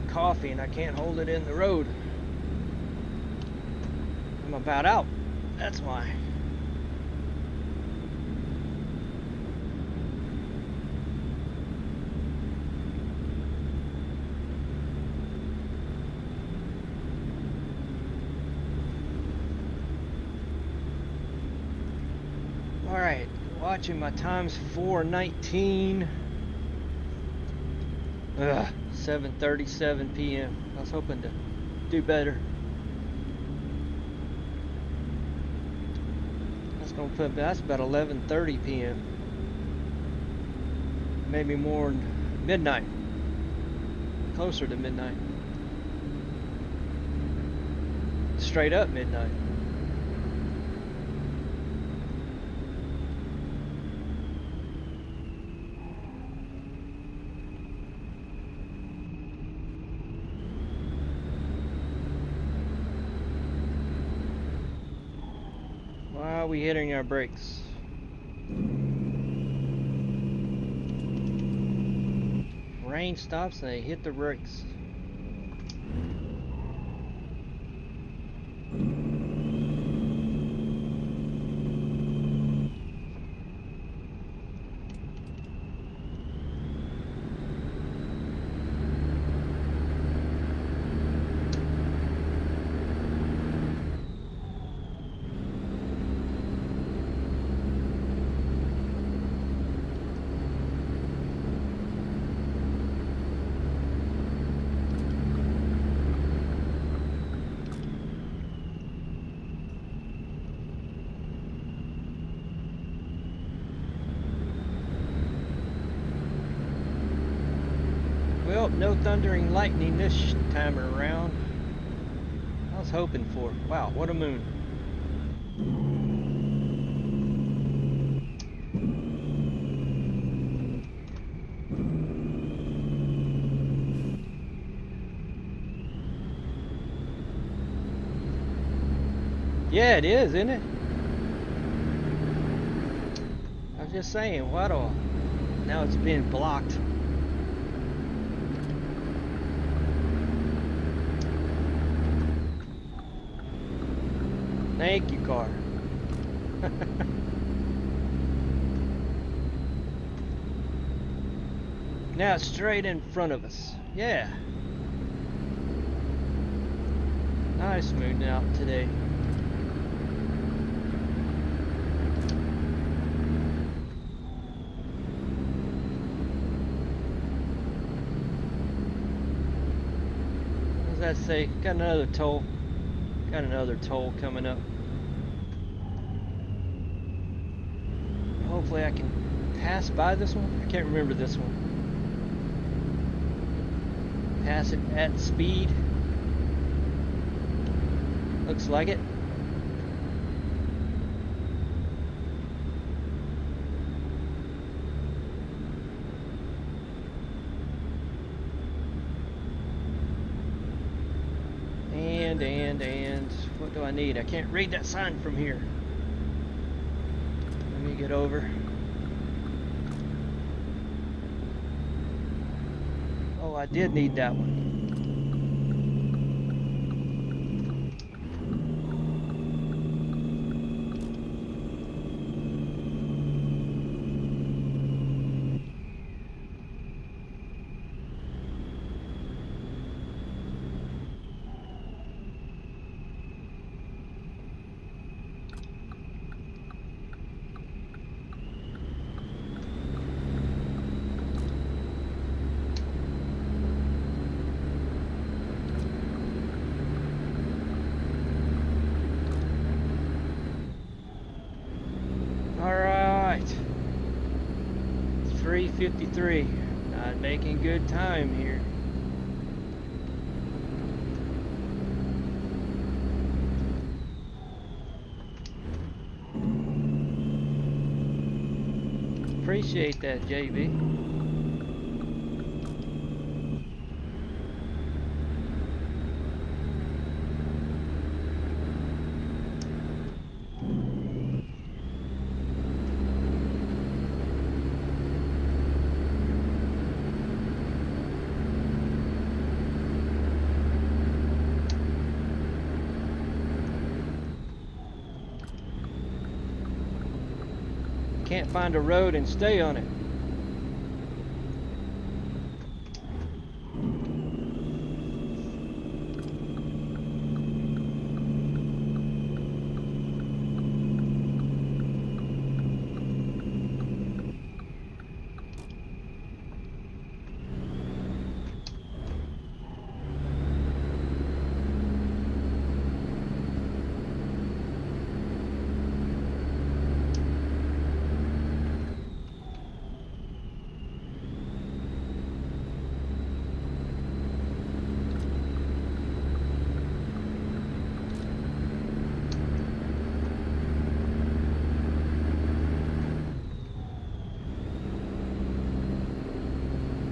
[SPEAKER 1] Coffee and I can't hold it in the road. I'm about out. That's why. Alright, watching my times 4:19. Ugh, 7:37 p.m. I was hoping to do better. That's gonna put, that's about 11:30 p.m. Maybe more midnight. Closer to midnight. Straight up midnight. Why are we hitting our brakes? Rain stops and they hit the brakes. Well, no thundering lightning this time around. I was hoping for. Wow, what a moon. Yeah, it is, isn't it? I was just saying, what all? Now it's being blocked. Thank you, car. Now it's straight in front of us. Yeah. Nice moon out today. What does that say? Got another toll. Got another toll coming up. Hopefully I can pass by this one. I can't remember this one. Pass it at speed. Looks like it. And what do I need? I can't read that sign from here. Let me get over. Oh, I did need that one. Alright, 3:53, not making good time here. Appreciate that, JB. Can't find a road and stay on it.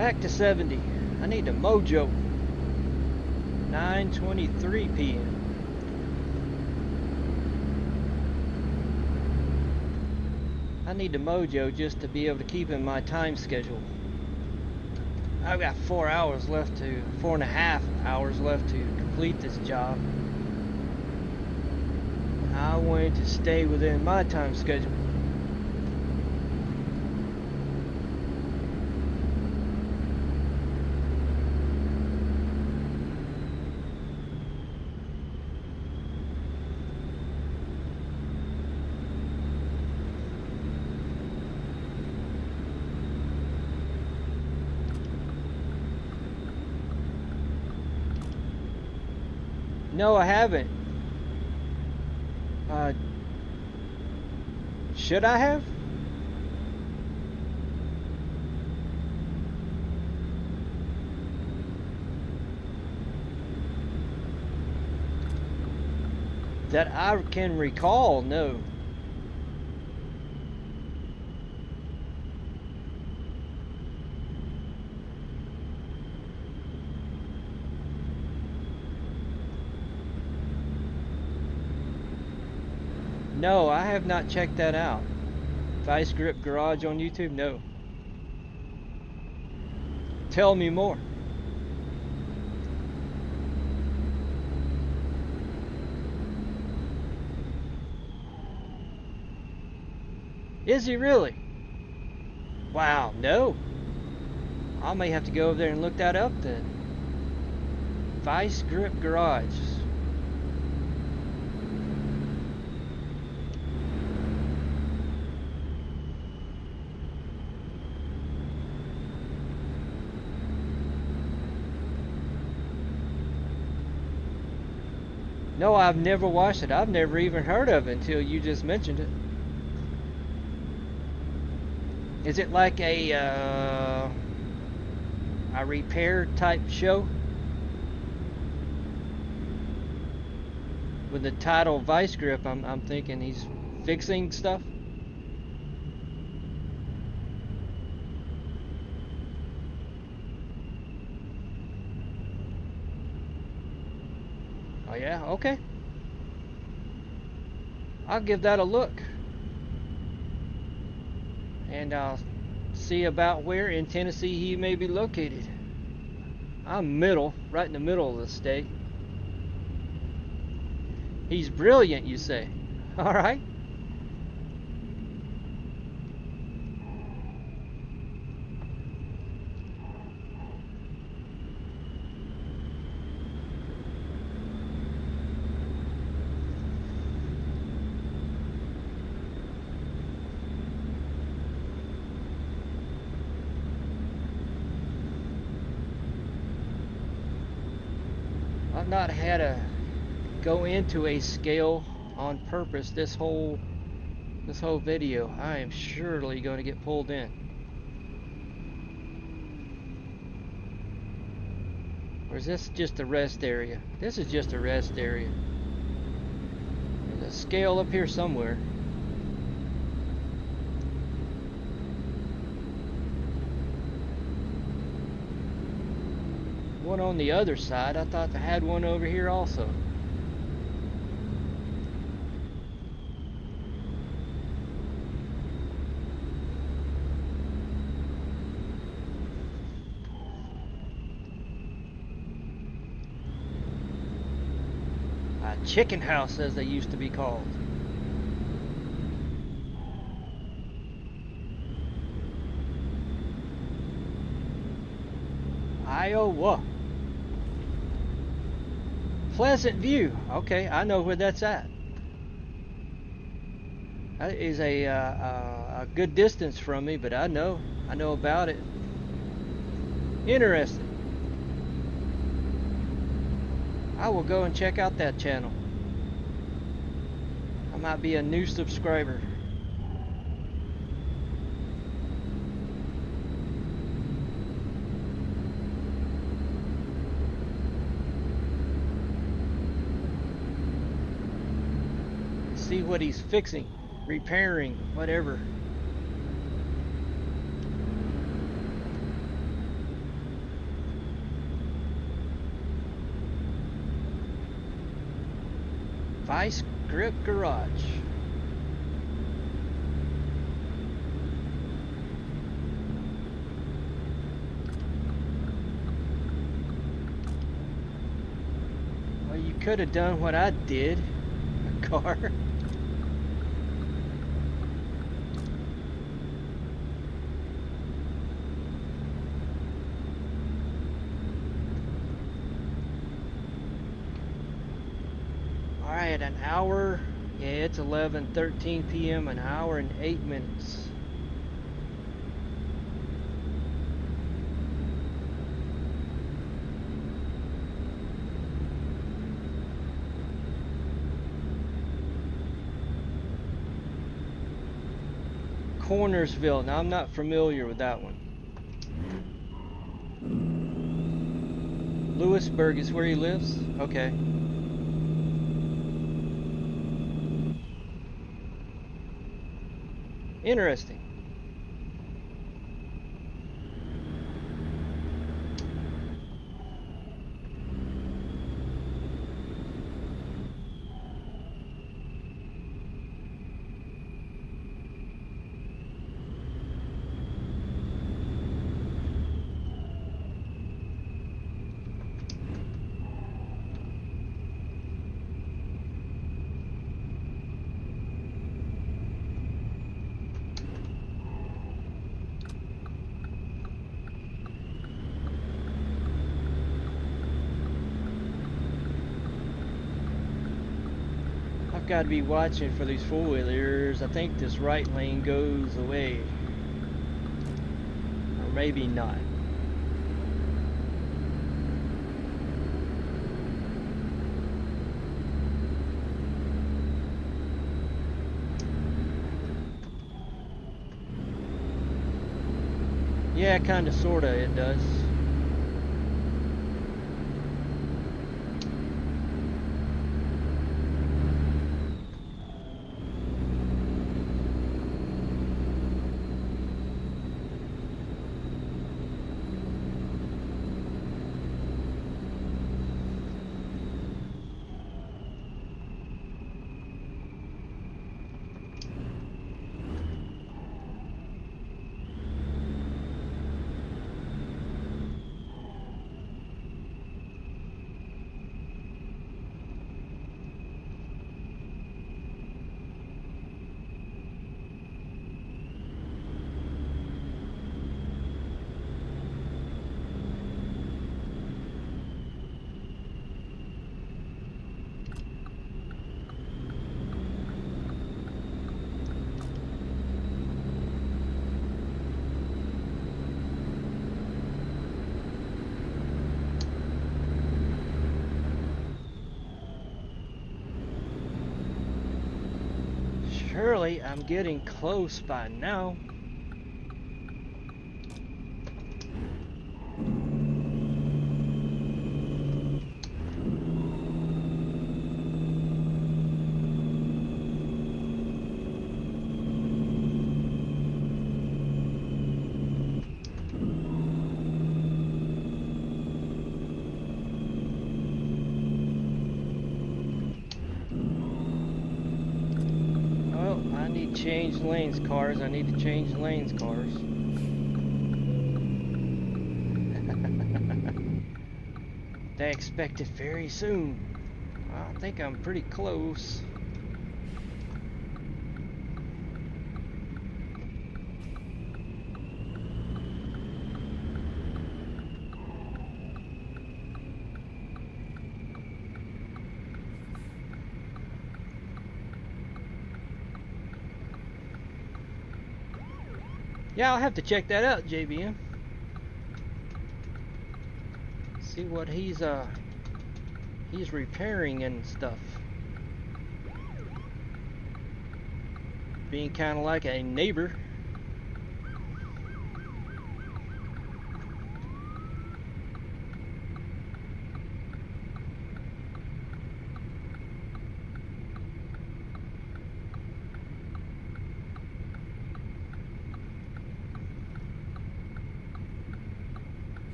[SPEAKER 1] Back to 70. I need a mojo. 9:23 p.m. I need the mojo just to be able to keep in my time schedule. I've got 4.5 hours left to complete this job. I wanted to stay within my time schedule. No, I haven't. Should I have? That I can recall, no. No, I have not checked that out. Vice Grip Garage on YouTube? No. Tell me more. Is he really? Wow, no. I may have to go over there and look that up then. Vice Grip Garage. No, I've never watched it. I've never even heard of it until you just mentioned it. Is it like a repair type show? With the title Vice Grip, I'm thinking he's fixing stuff. Oh yeah, okay. I'll give that a look. And I'll see about where in Tennessee he may be located. I'm right in the middle of the state. He's brilliant, you say? All right. I've not had to go into a scale on purpose this whole video. I am surely going to get pulled in. Or is this just a rest area? This is just a rest area. There's a scale up here somewhere. One on the other side. I thought they had one over here also. A chicken house, as they used to be called. Iowa. Pleasant View. Okay, I know where that's at. That is a good distance from me, but I know about it. Interesting. I will go and check out that channel. I might be a new subscriber. See what he's fixing, repairing, whatever. Vice Grip Garage. Well, you could have done what I did. A car. Alright, an hour. Yeah, it's 11:13 p.m. An hour and 8 minutes. Cornersville. Now, I'm not familiar with that one. Lewisburg is where he lives? Okay. Interesting. Got to be watching for these four-wheelers. I think this right lane goes away, or maybe not. Yeah, kind of, sorta, it does. Surely I'm getting close by now. Change lanes, cars. I need to change lanes, cars. They expect it very soon. I think I'm pretty close. Yeah, I'll have to check that out, JBM. See what he's repairing and stuff. Being kind of like a neighbor.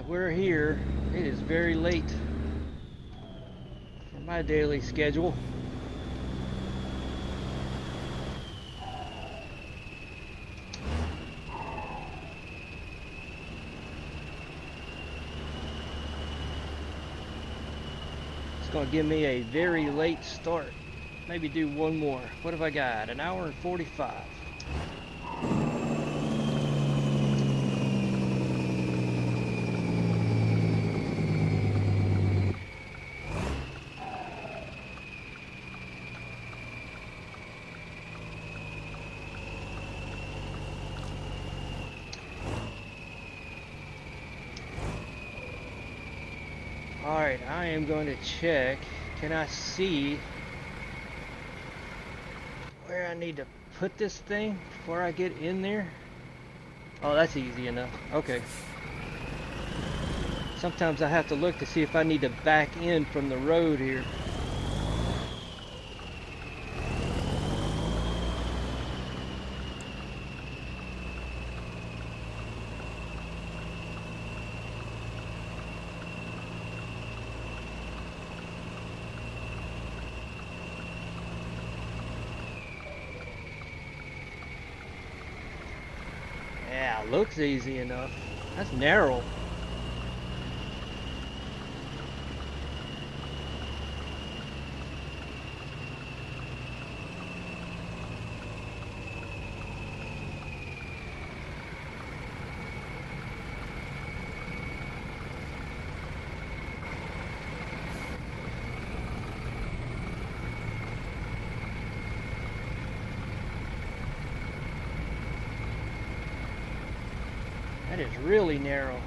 [SPEAKER 1] Alright, we're here. It is very late for my daily schedule. It's going to give me a very late start. Maybe do one more. What have I got? An hour and 45. Alright, I am going to check. Can I see where I need to put this thing before I get in there? Oh, that's easy enough. Okay. Sometimes I have to look to see if I need to back in from the road here. Yeah, looks easy enough. That's narrow. That is really narrow.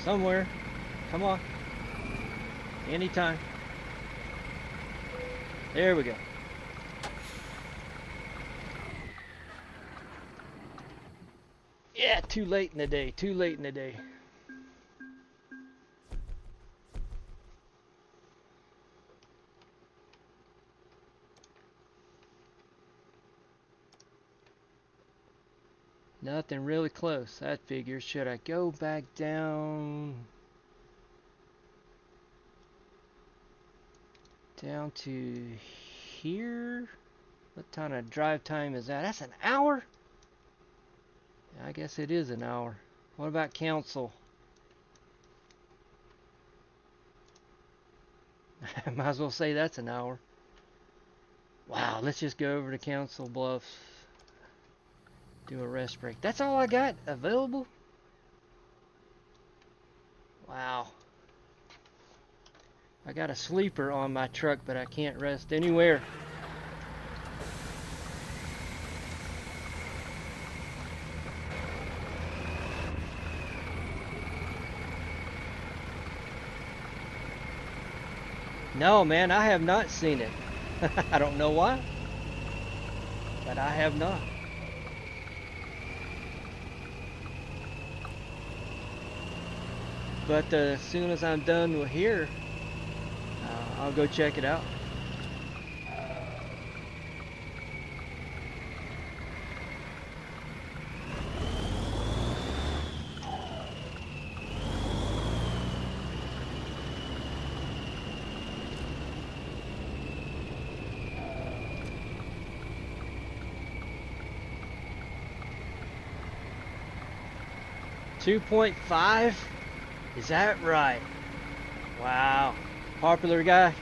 [SPEAKER 1] Somewhere. Come on. Anytime. There we go. Yeah, too late in the day. Too late in the day. Nothing really close, that figures. Should I go back down? Down to here? What kind of drive time is that? That's an hour? I guess it is an hour. What about council? Might as well say that's an hour. Wow, let's just go over to Council Bluffs. Do a rest break. That's all I got available? Wow. I got a sleeper on my truck, but I can't rest anywhere. No, man, I have not seen it. I don't know why, but I have not. But as soon as I'm done with here, I'll go check it out. $2.5? Is that right? Wow. Popular guy.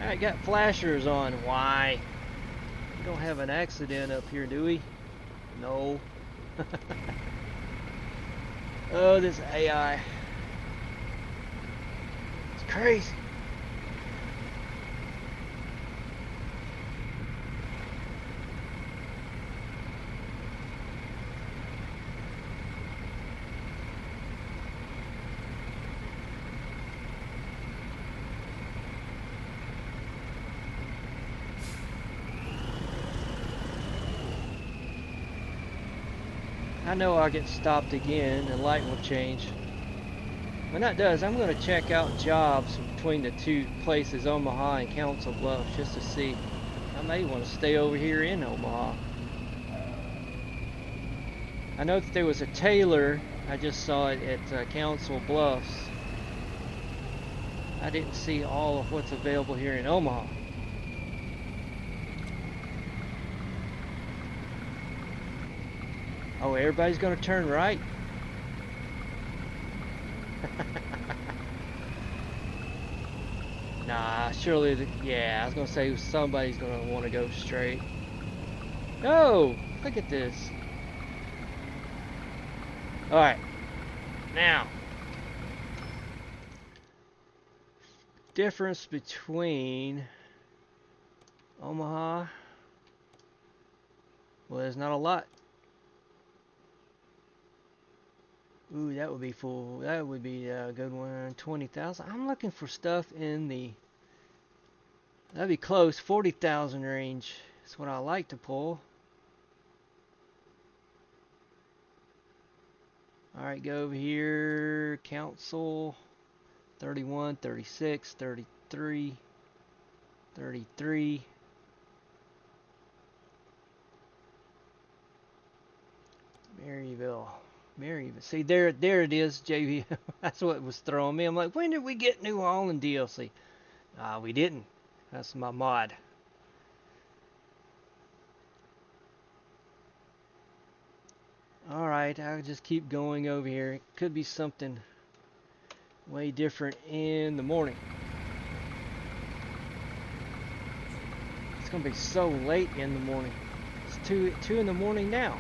[SPEAKER 1] I got flashers on. Why? We don't have an accident up here, do we? No. Oh, this AI. It's crazy. I know I'll get stopped again, the light will change. When that does, I'm going to check out jobs between the two places, Omaha and Council Bluffs, just to see. I may want to stay over here in Omaha. I know that there was a tailor, I just saw it at Council Bluffs. I didn't see all of what's available here in Omaha. Oh, everybody's gonna turn right? Nah, surely, yeah, I was gonna say somebody's gonna want to go straight. Oh, look at this. Alright, now, difference between Omaha, well, there's not a lot. Ooh, that would be full. That would be a good one. 20,000. I'm looking for stuff in the. That'd be close. 40,000 range. That's what I like to pull. All right, go over here. Council. 31, 36, 33, 33. Maryville. See, there it is, JV. That's what was throwing me. I'm like, when did we get New Holland DLC? We didn't. That's my mod. Alright, I'll just keep going over here. It could be something way different in the morning. It's going to be so late in the morning. It's 2 in the morning now.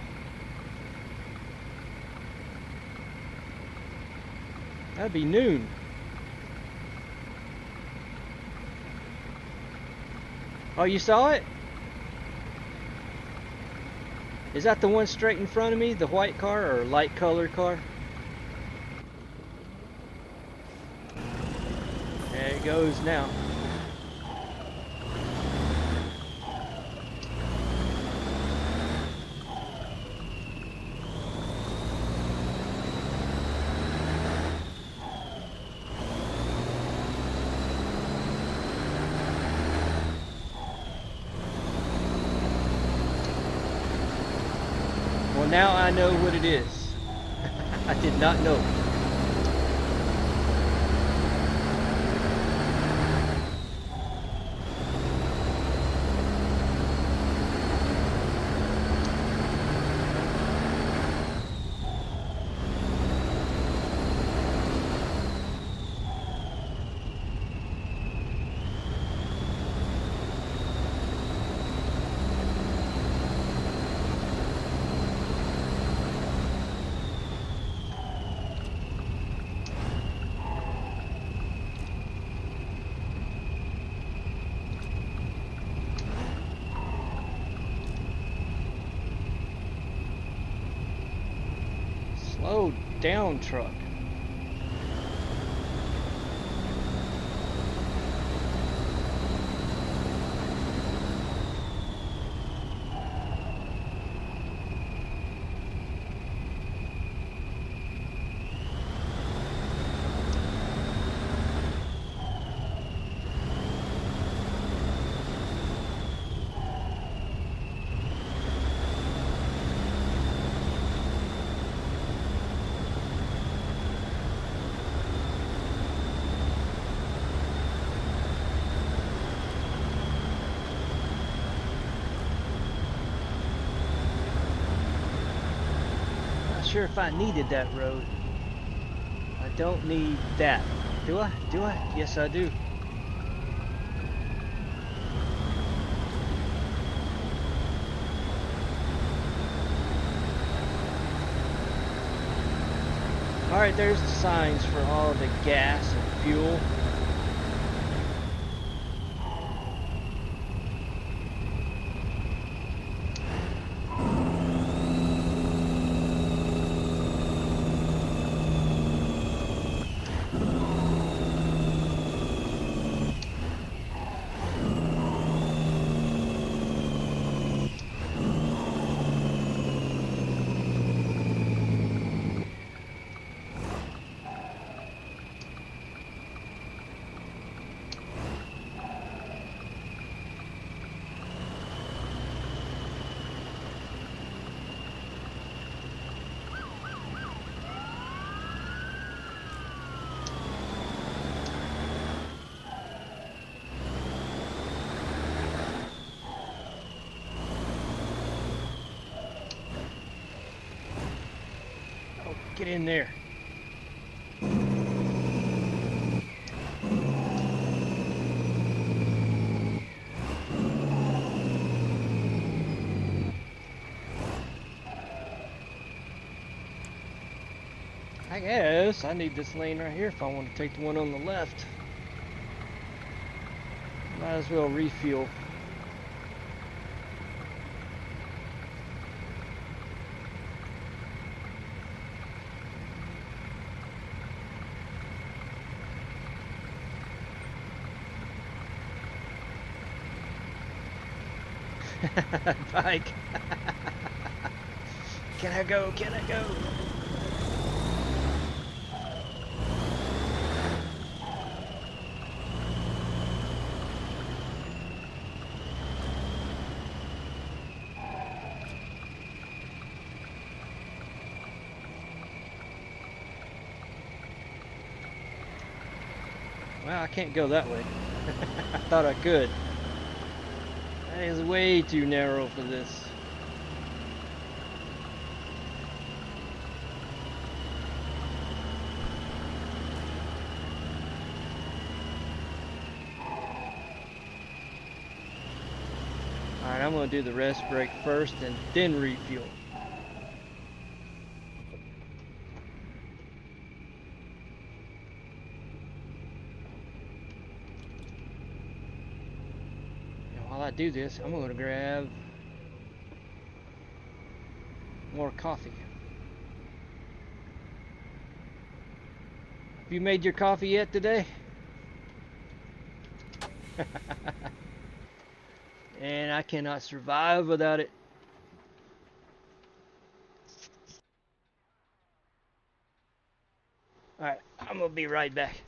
[SPEAKER 1] That'd be noon. Oh, you saw it? Is that the one straight in front of me? The white car or light colored car? There it goes now. Now I know what it is. I did not know. Slow down, truck. Sure if I needed that road. I don't need that. Do I? Do I? Yes, I do. Alright, there's the signs for all the gas and fuel. Get in there. I guess I need this lane right here if I want to take the one on the left. Might as well refuel. Bike. Can I go? Can I go? Well, I can't go that way. I thought I could. That is way too narrow for this. Alright, I'm going to do the rest brake first and then refuel. While I do this, I'm going to grab more coffee. Have you made your coffee yet today? And I cannot survive without it. Alright, I'm going to be right back.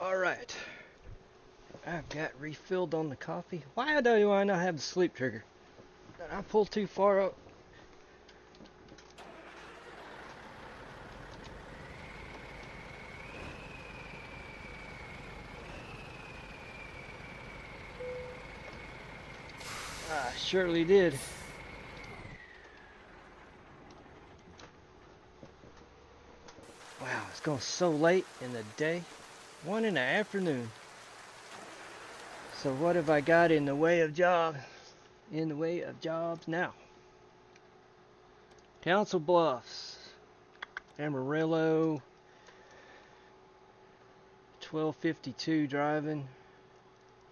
[SPEAKER 1] Alright. I've got refilled on the coffee. Why do I not have the sleep trigger? Did I pull too far up? I surely did. Wow, it's going so late in the day. 1 in the afternoon. So what have I got in the way of jobs? In the way of jobs now. Council Bluffs. Amarillo. 12:52 driving.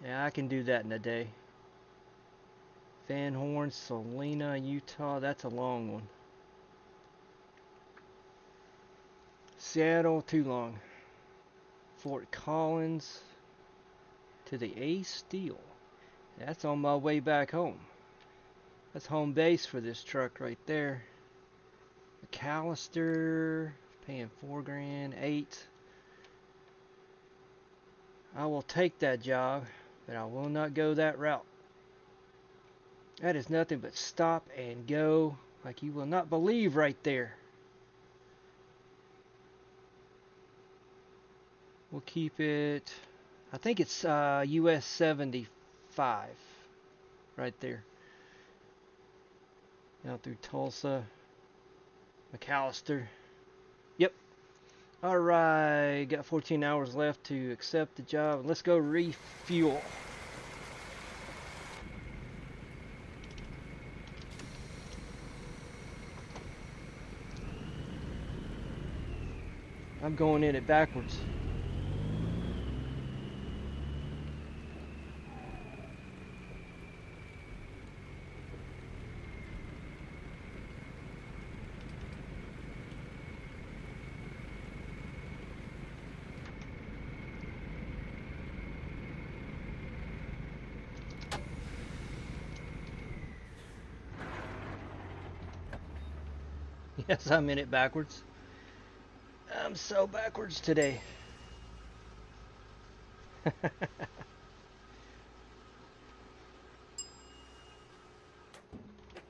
[SPEAKER 1] Yeah, I can do that in a day. Van Horn, Salina, Utah. That's a long one. Seattle, too long. Fort Collins. to the A Steel. That's on my way back home. That's home base for this truck right there. McAllister, paying $4,000, 8. I will take that job, but I will not go that route. That is nothing but stop and go, like you will not believe right there. We'll keep it, I think it's US 75 right there. Down through Tulsa, McAllister. Yep. Alright, got 14 hours left to accept the job. Let's go refuel. I'm going in it backwards. Yes, I'm in it backwards. I'm so backwards today.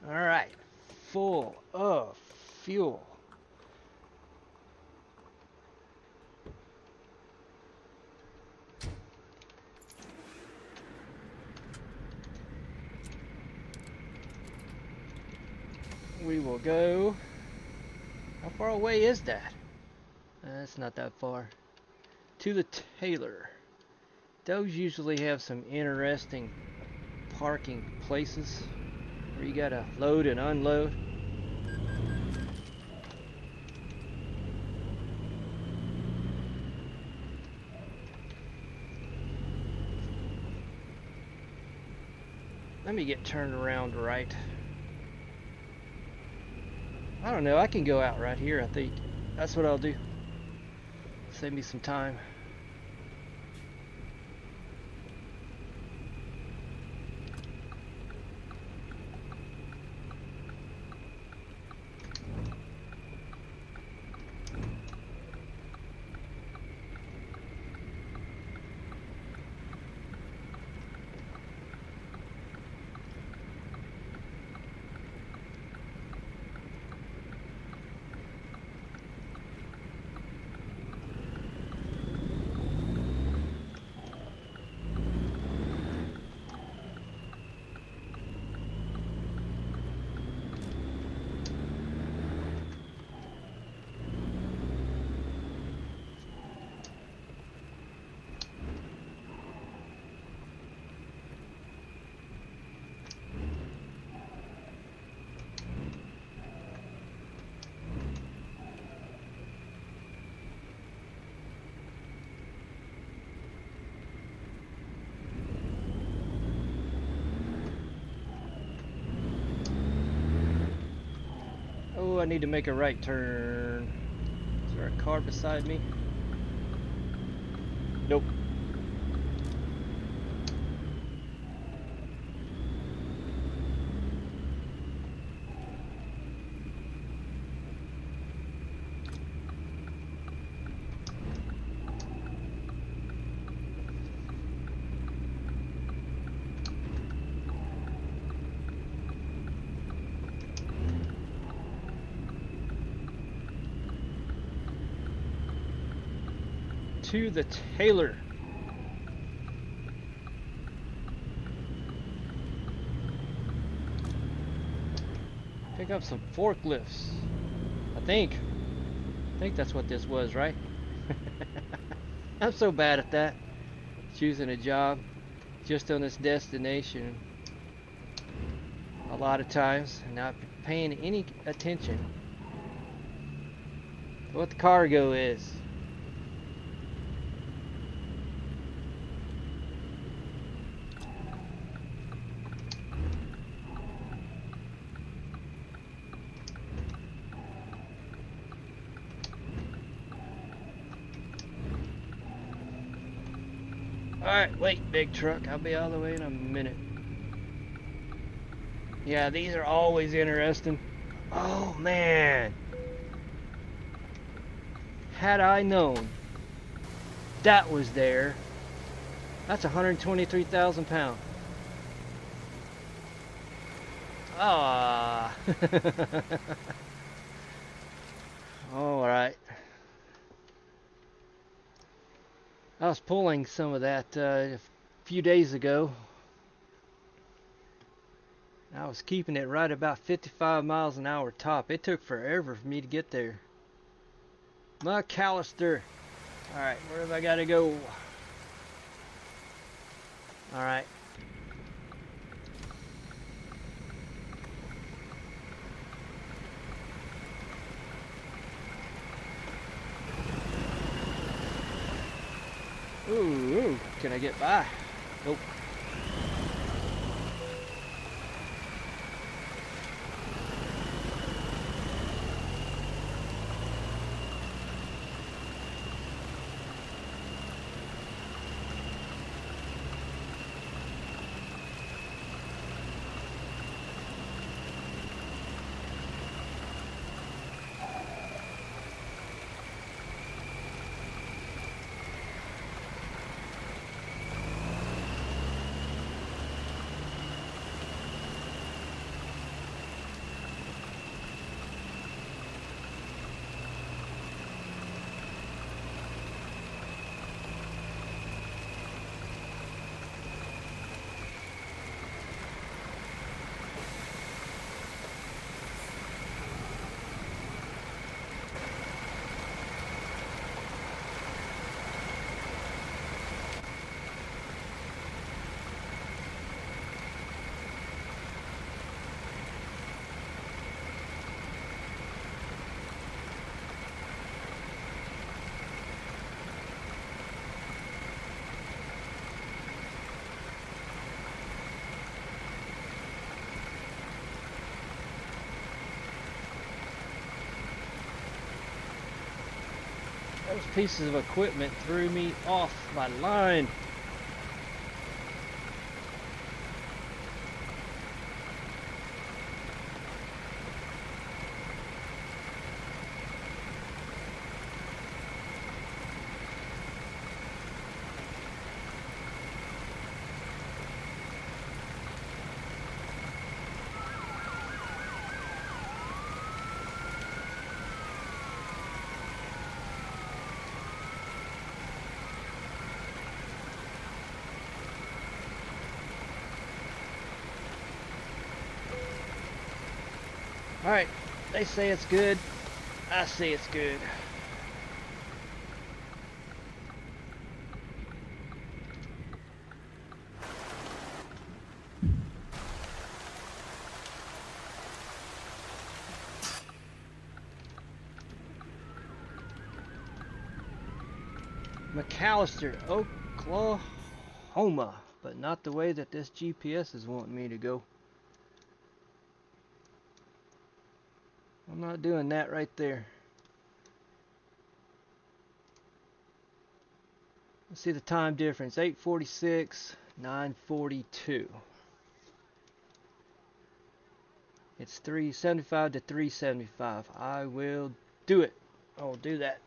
[SPEAKER 1] Alright, full of fuel. We will go. How far away is that? That's not that far. To the Taylor. Those usually have some interesting parking places where you gotta load and unload. Let me get turned around right. I don't know, I can go out right here, I think. That's what I'll do. Save me some time. Oh, I need to make a right turn. Is there a car beside me? Nope. To the Taylor. Pick up some forklifts. I think that's what this was, right? I'm so bad at that. Choosing a job just on this destination a lot of times and not paying any attention to what the cargo is. Alright, wait, big truck. I'll be all the way in a minute. Yeah, these are always interesting. Oh, man. Had I known that was there, that's 123,000 pounds. Ah. All right. I was pulling some of that a few days ago. I was keeping it right about 55 miles an hour top. It took forever for me to get there. McAllister. All right, where have I got to go? All right. Ooh, can I get by? Nope. Those pieces of equipment threw me off my line. Alright, they say it's good. I say it's good. McAllister, Oklahoma, but not the way that this GPS is wanting me to go. I'm not doing that right there. Let's see the time difference. 8:46, 9:42. It's 375 to 375. I will do it. I'll do that.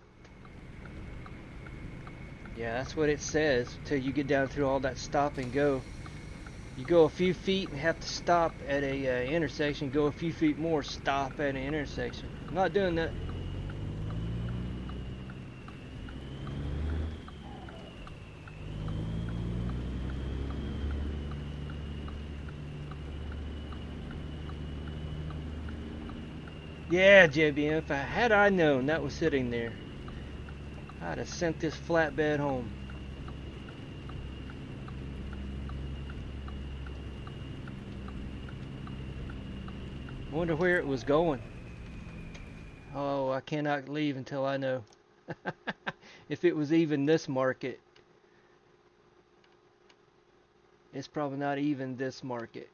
[SPEAKER 1] Yeah, that's what it says until you get down through all that stop and go. You go a few feet and have to stop at a intersection. Go a few feet more, stop at an intersection. I'm not doing that. Yeah, JBM, if had I known that was sitting there, I'd have sent this flatbed home. Wonder where it was going. Oh, I cannot leave until I know. If it was even this market. It's probably not even this market.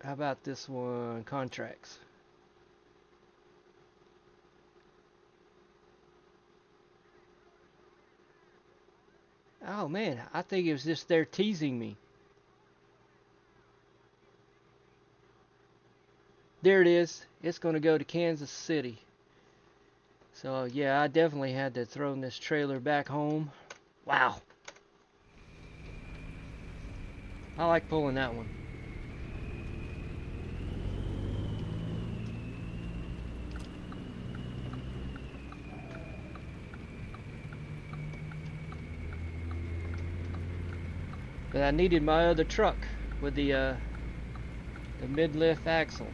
[SPEAKER 1] How about this one? Contracts. Oh man, I think it was just there teasing me. There it is. It's going to go to Kansas City. So yeah, I definitely had to throw this trailer back home. Wow. I like pulling that one. But I needed my other truck with the mid-lift axle,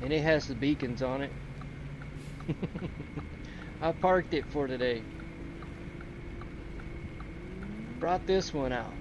[SPEAKER 1] and it has the beacons on it. I parked it for today. Brought this one out.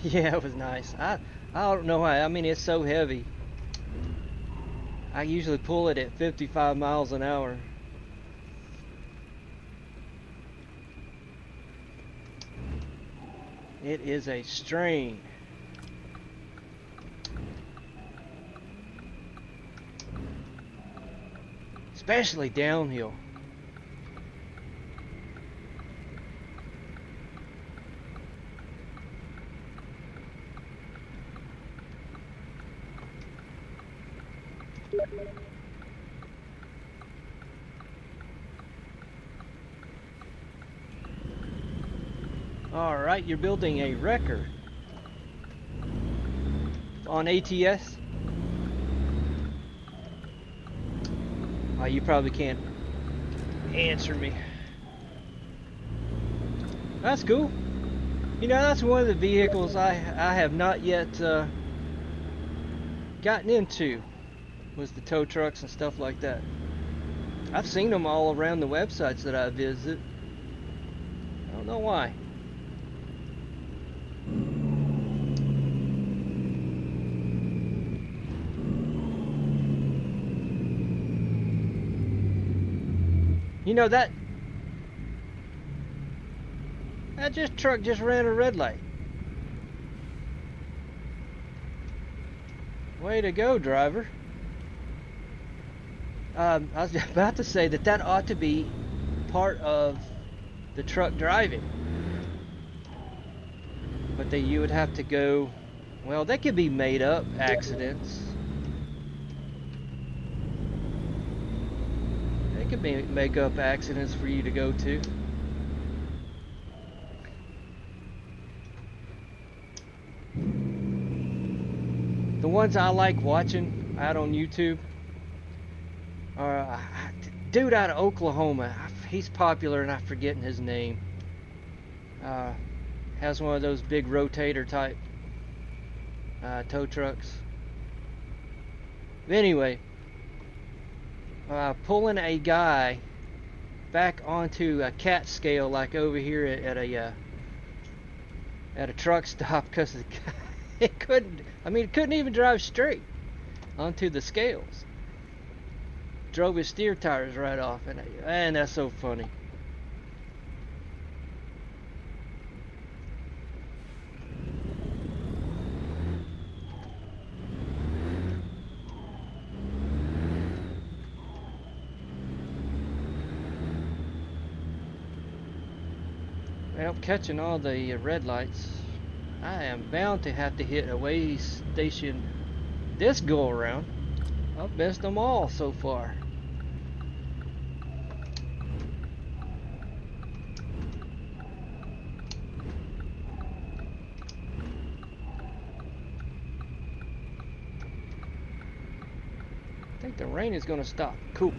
[SPEAKER 1] Yeah, it was nice. I don't know why. I mean, it's so heavy. I usually pull it at 55 miles an hour. It is a strain. Especially downhill. Alright, you're building a wrecker on ATS. Oh, you probably can't answer me. That's cool. You know, that's one of the vehicles I have not yet gotten into, was the tow trucks and stuff like that. I've seen them all around the websites that I visit. I don't know why. You know, that truck just ran a red light. Way to go, driver. I was about to say that ought to be part of the truck driving. But you would have to go, well, they could be made up accidents. They could make up accidents for you to go to. The ones I like watching out on YouTube are a dude out of Oklahoma. He's popular and I'm forgetting his name. Has one of those big rotator type tow trucks. But anyway, pulling a guy back onto a cat scale, like over here at a truck stop, because it couldn't even drive straight onto the scales. Drove his steer tires right off, and that's so funny. Well, catching all the red lights, I am bound to have to hit a way station this go around. I've missed them all so far. I think the rain is going to stop. Cool.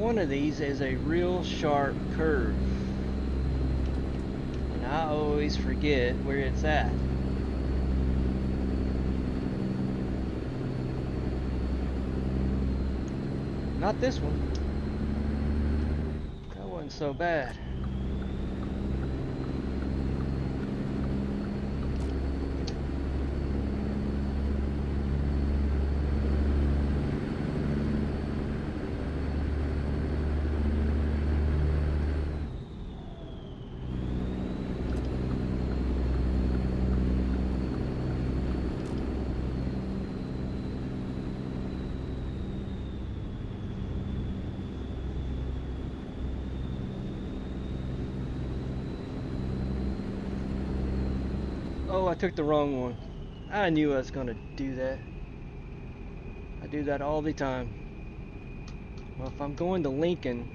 [SPEAKER 1] one of these is a real sharp curve. And I always forget where it's at. Not this one. That wasn't so bad. Oh, I took the wrong one. I knew I was gonna do that. I do that all the time. Well, if I'm going to Lincoln,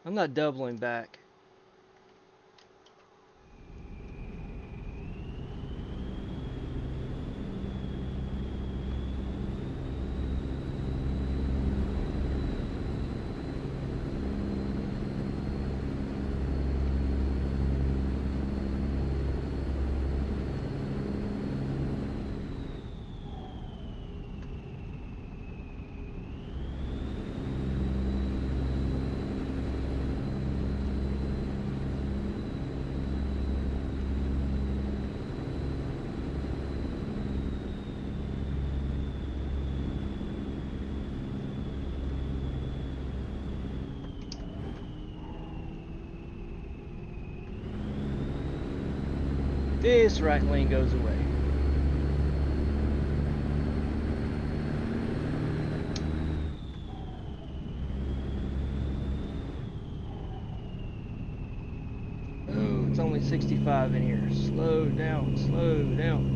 [SPEAKER 1] I'm not doubling back. This right lane goes away. Oh, it's only 65 in here. Slow down, slow down.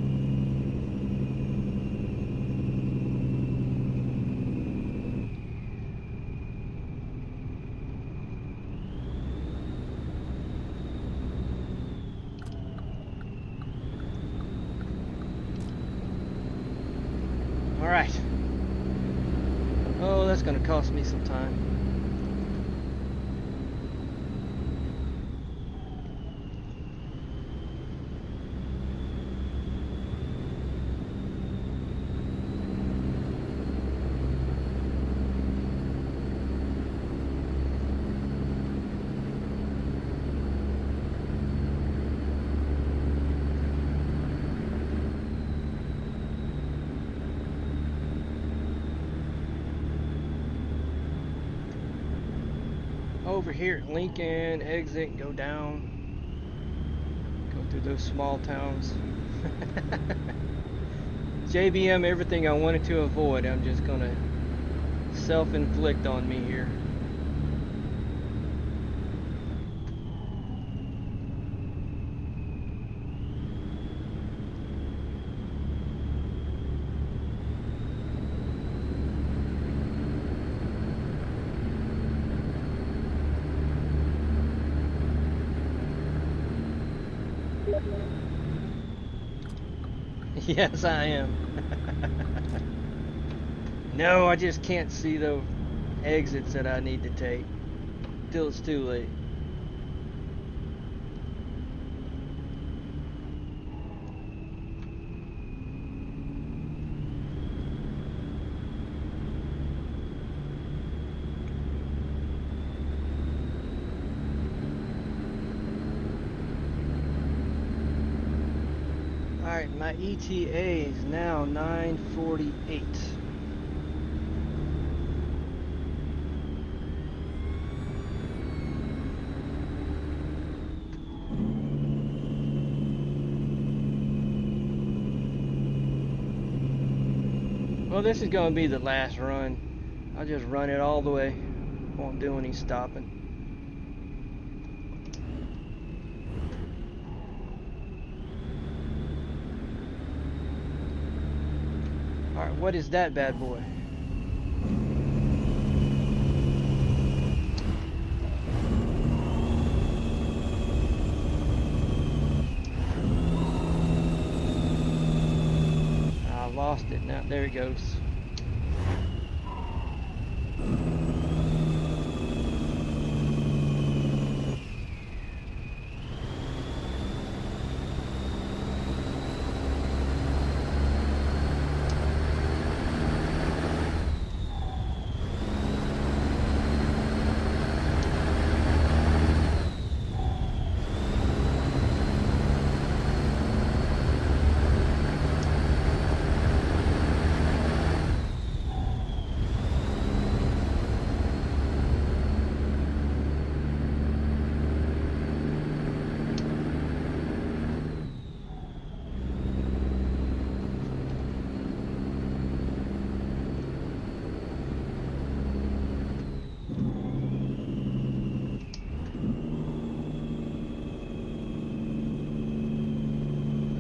[SPEAKER 1] Alright. Oh, that's gonna cost me some time. Over here at Lincoln, exit, go down, go through those small towns. JBM, everything I wanted to avoid, I'm just gonna self-inflict on me here. Yes, I am. No, I just can't see the exits that I need to take till it's too late. Alright, my ETA is now 9:48. Well, this is going to be the last run. I'll just run it all the way. Won't do any stopping. Alright, what is that bad boy? I lost it. Now there it goes.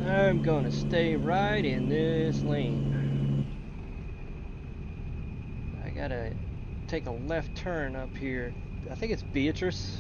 [SPEAKER 1] I'm gonna stay right in this lane. I gotta take a left turn up here. I think it's Beatrice.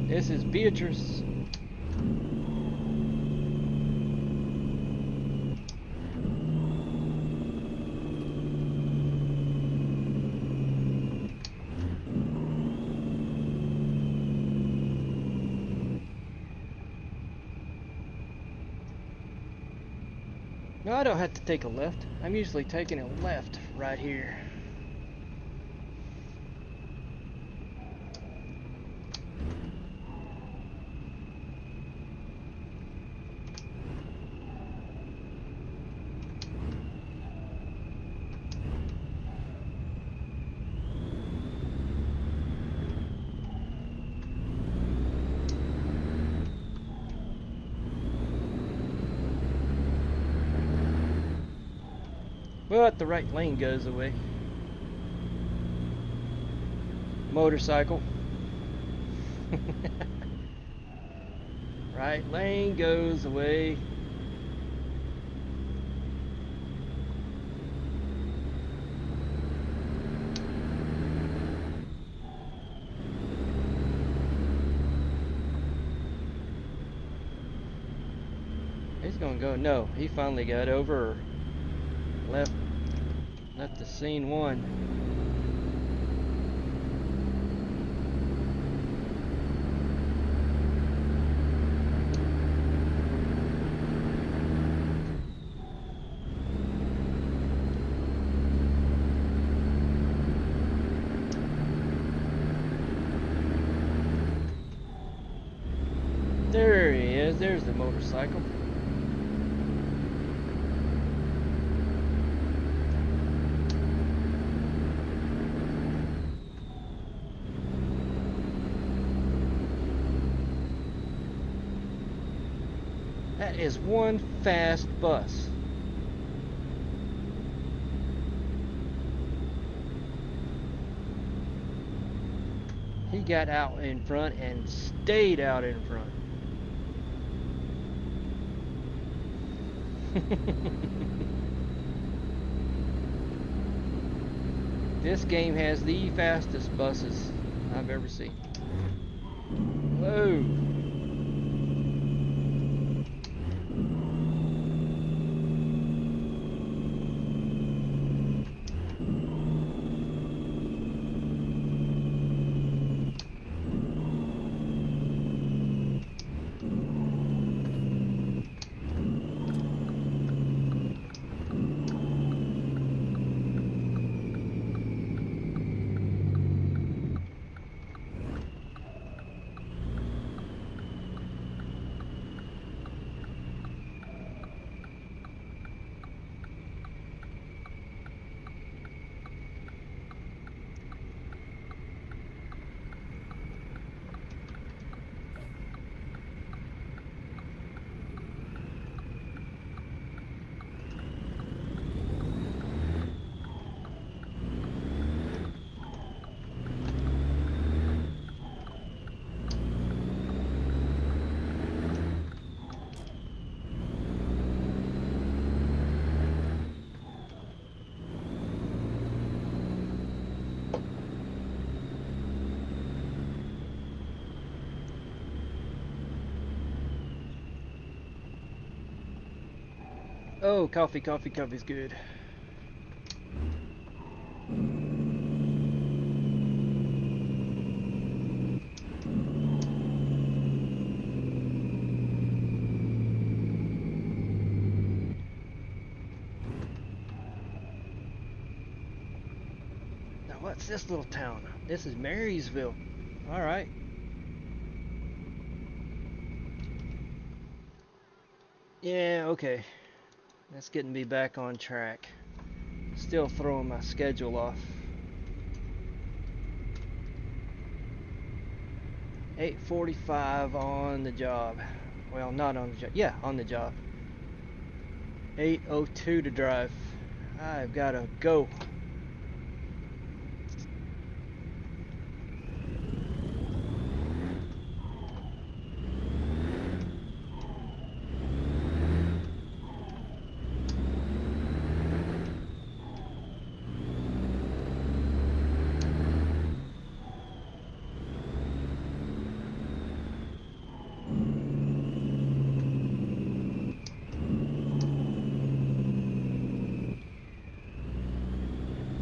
[SPEAKER 1] This is Beatrice. No, I don't have to take a left. I'm usually taking a left right here. But the right lane goes away. Motorcycle. Right lane goes away. He's gonna go. No, he finally got over. Left the scene one. There he is. There's the motorcycle. That is one fast bus. He got out in front and stayed out in front. This game has the fastest buses I've ever seen. Whoa. Oh, coffee, coffee, coffee's good. Now, what's this little town? This is Marysville. All right. Yeah, okay. That's getting me back on track. Still throwing my schedule off. 8:45 on the job. Well, not on the job. Yeah, on the job. 8:02 to drive. I've got to go.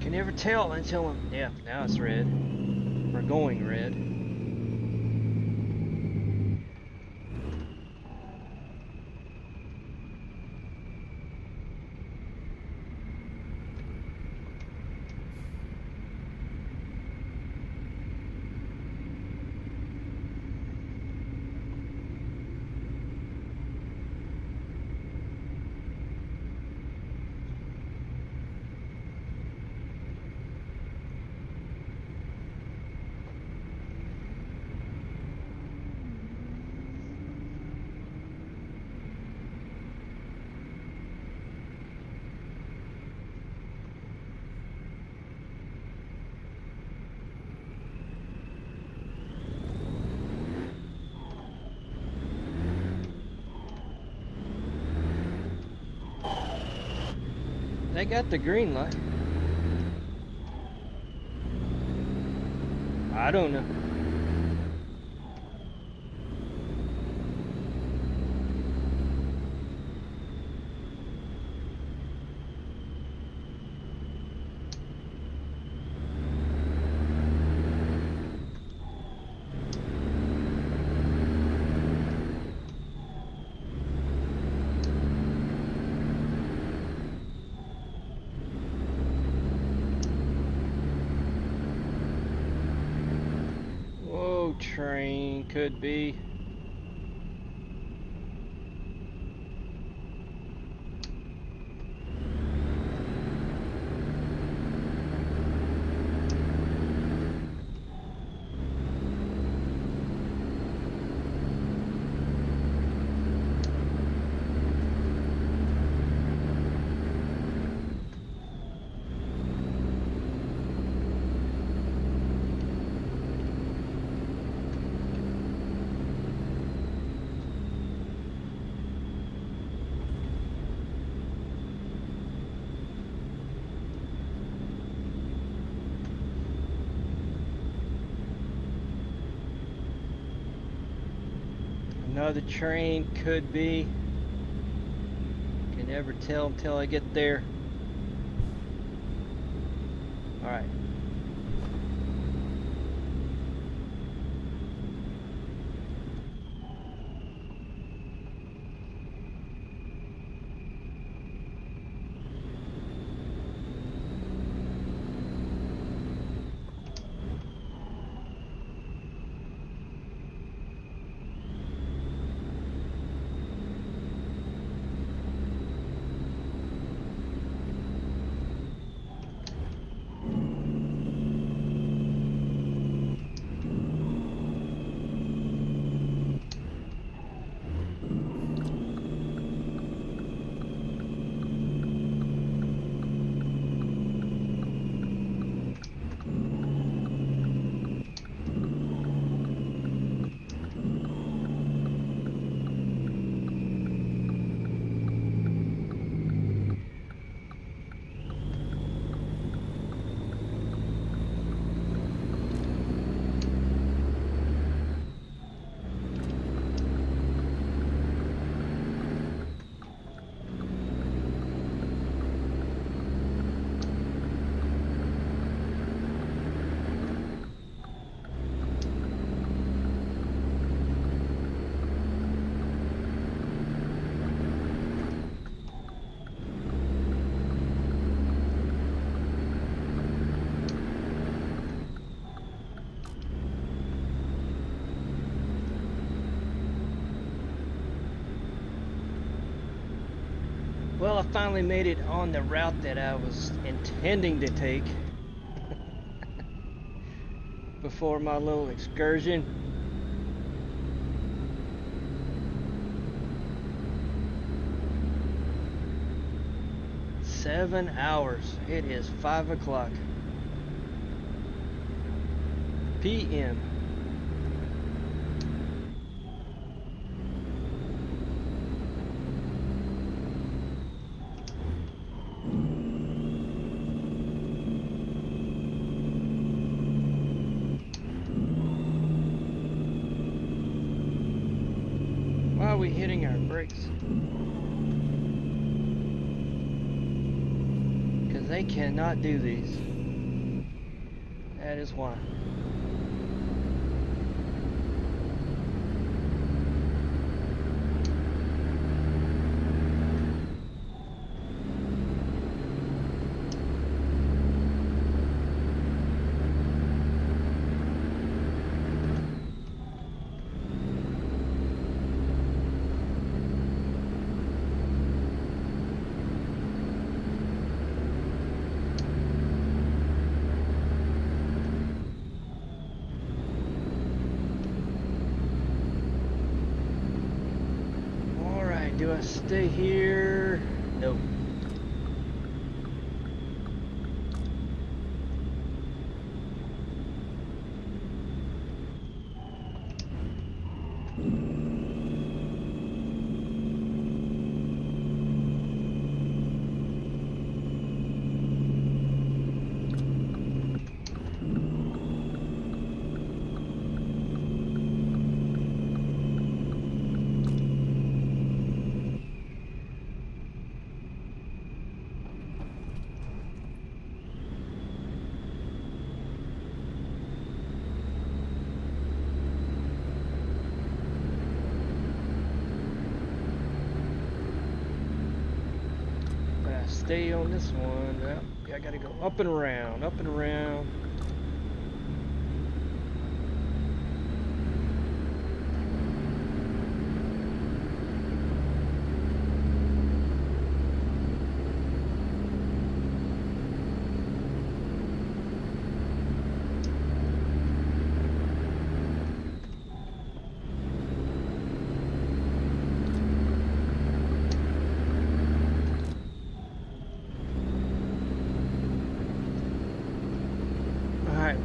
[SPEAKER 1] Can never tell until I'm... Yeah, now it's red. We're going red. They got the green light. I don't know. Train could be. Another train could be. Can never tell until I get there. All right. Well, I finally made it on the route that I was intending to take before my little excursion. Seven hours. It is 5 o'clock p.m. Why are we hitting our brakes? Because they cannot do these. That is why. Do I stay here? Nope. Stay on this one. Well, I gotta go up and around, up and around.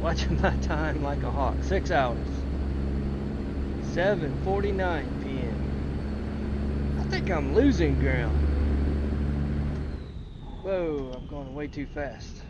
[SPEAKER 1] Watching my time like a hawk. 6 hours. 7:49 p.m. I think I'm losing ground. Whoa, I'm going way too fast.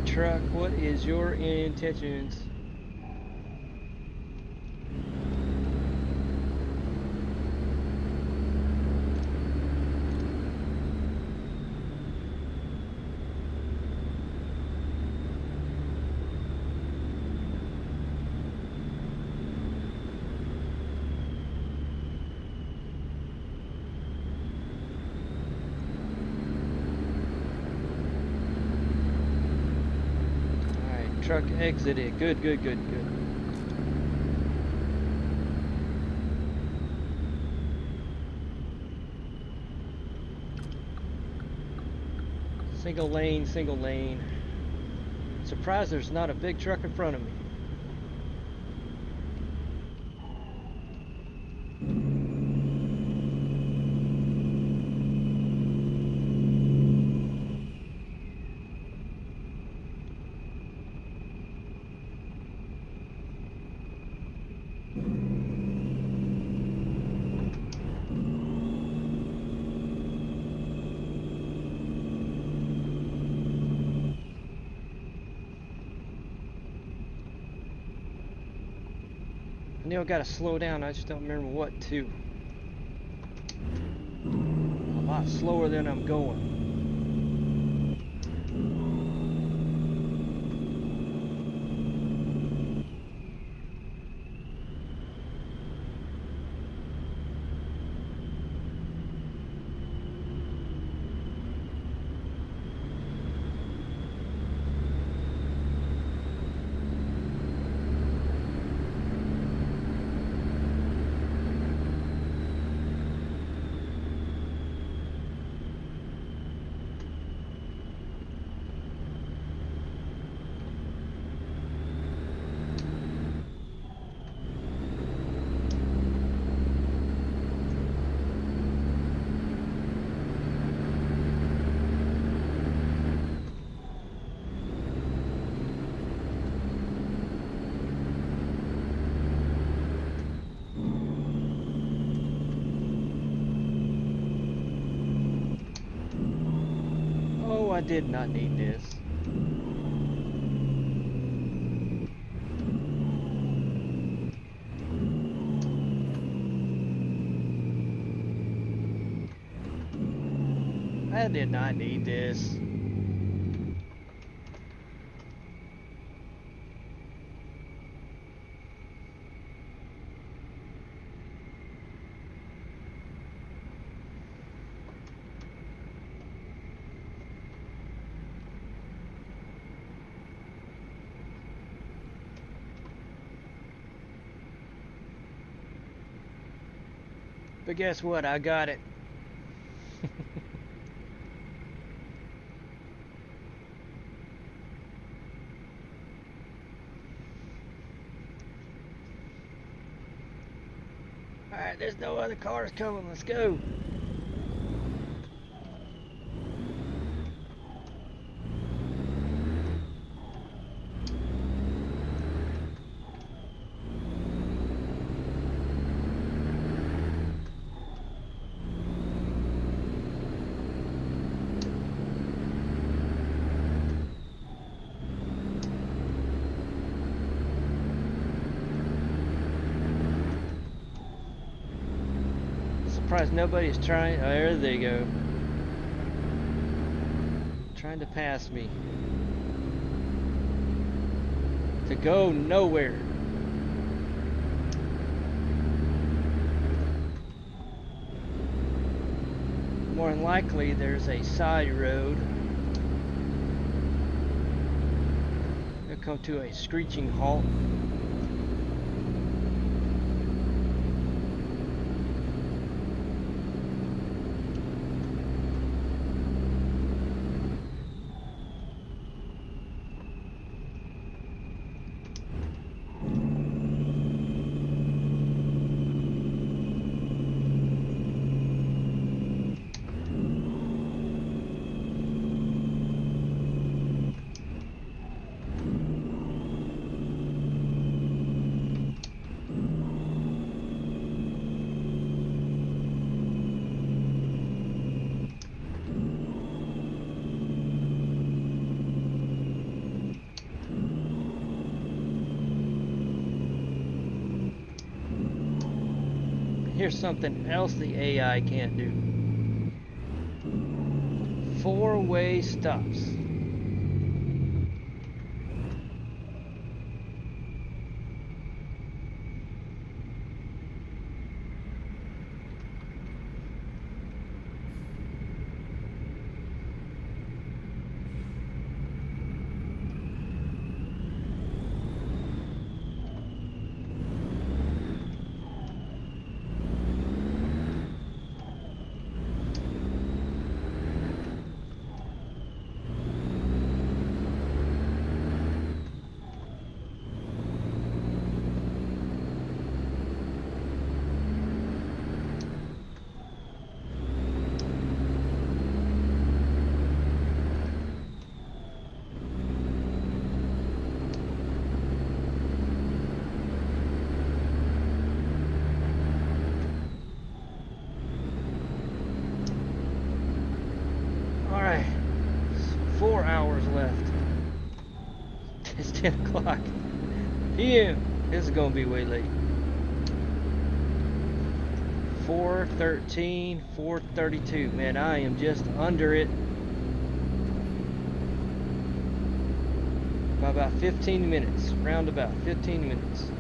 [SPEAKER 1] Truck, what is your intentions? Truck exited. Good, good, good, good. Single lane, single lane. Surprised there's not a big truck in front of me. knew I gotta slow down, I just don't remember what to. A lot slower than I'm going. I did not need this. I did not need this. But guess what? I got it. Alright, there's no other cars coming. Let's go. Surprised nobody's trying. Oh, there they go. Trying to pass me. To go nowhere. More than likely, there's a side road. They'll come to a screeching halt. Here's something else the AI can't do. 4-way stops. It's 10 o'clock p.m. This is gonna be way late. 413, 432. Man, I am just under it by about 15 minutes. Roundabout 15 minutes.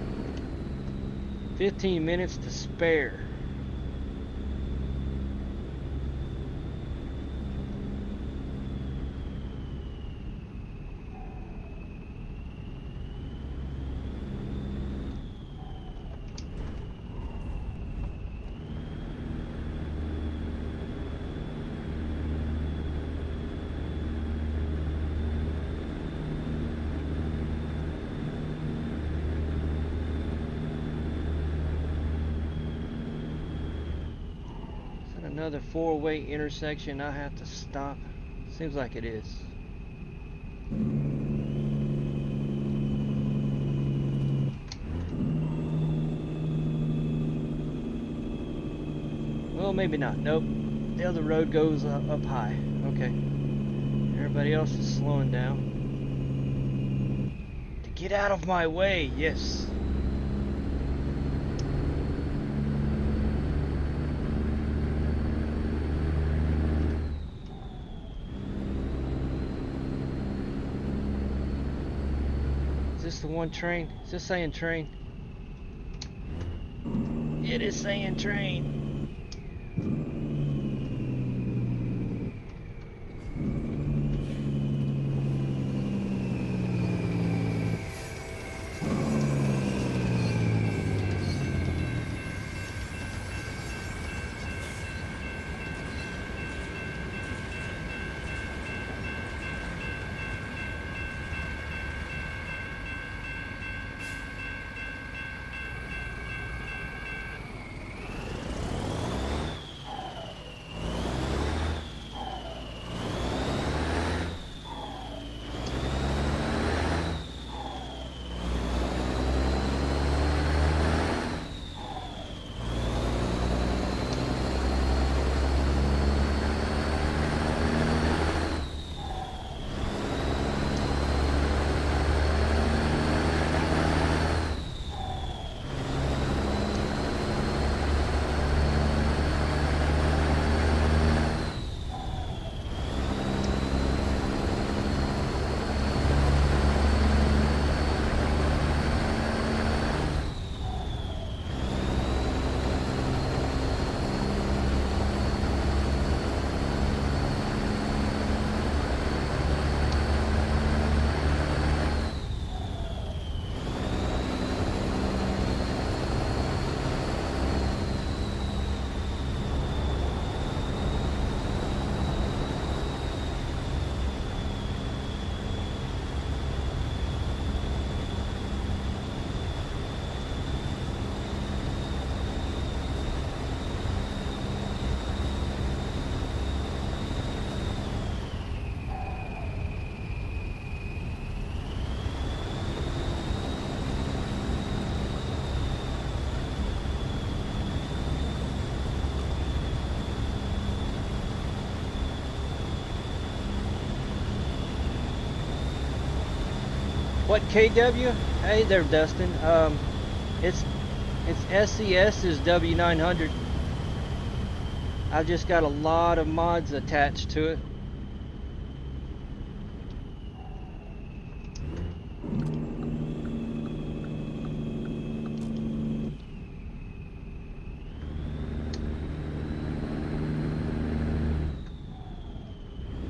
[SPEAKER 1] 15 minutes to spare. Another four-way intersection I have to stop. Seems like it is. Well, maybe not. Nope. The other road goes up high. Okay. Everybody else is slowing down. To get out of my way. Yes. Is this the one train? Is this saying train? It is saying train. What KW? Hey there, Dustin. It's SCS's W900. I've just got a lot of mods attached to it.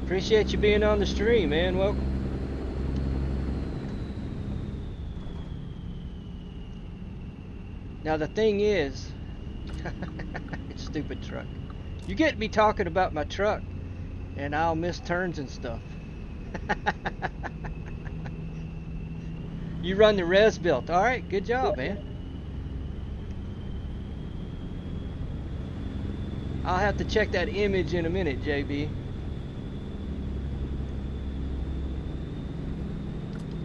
[SPEAKER 1] Appreciate you being on the stream, man. Welcome. Now the thing is, stupid truck. You get me talking about my truck, and I'll miss turns and stuff. You run the res built. All right, good job, man. I'll have to check that image in a minute, JB.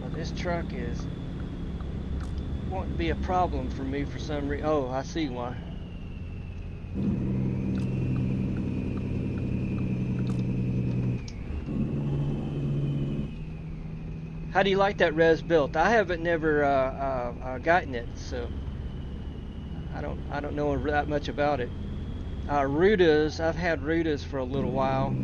[SPEAKER 1] Well, this truck is won't be a problem for me for some reason. Oh, I see why. How do you like that res built? I haven't never gotten it, so I don't know that much about it. Rudas, I've had Rudas for a little while.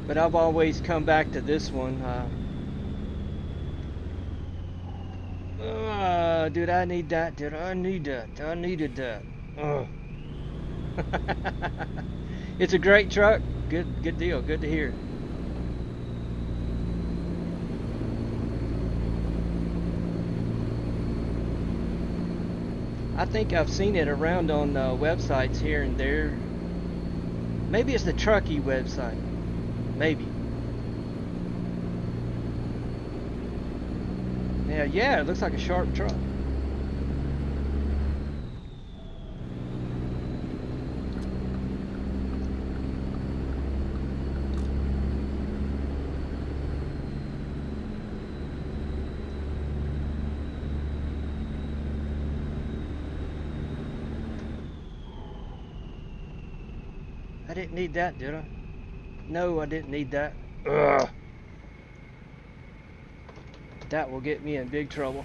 [SPEAKER 1] But I've always come back to this one. Dude, I need that. Dude, I need that. I needed that. It's a great truck. Good deal. Good to hear. I think I've seen it around on websites here and there. Maybe it's the Truckee website. Maybe. Yeah, it looks like a sharp truck. I didn't need that, did I? No, I didn't need that. Ugh. That will get me in big trouble.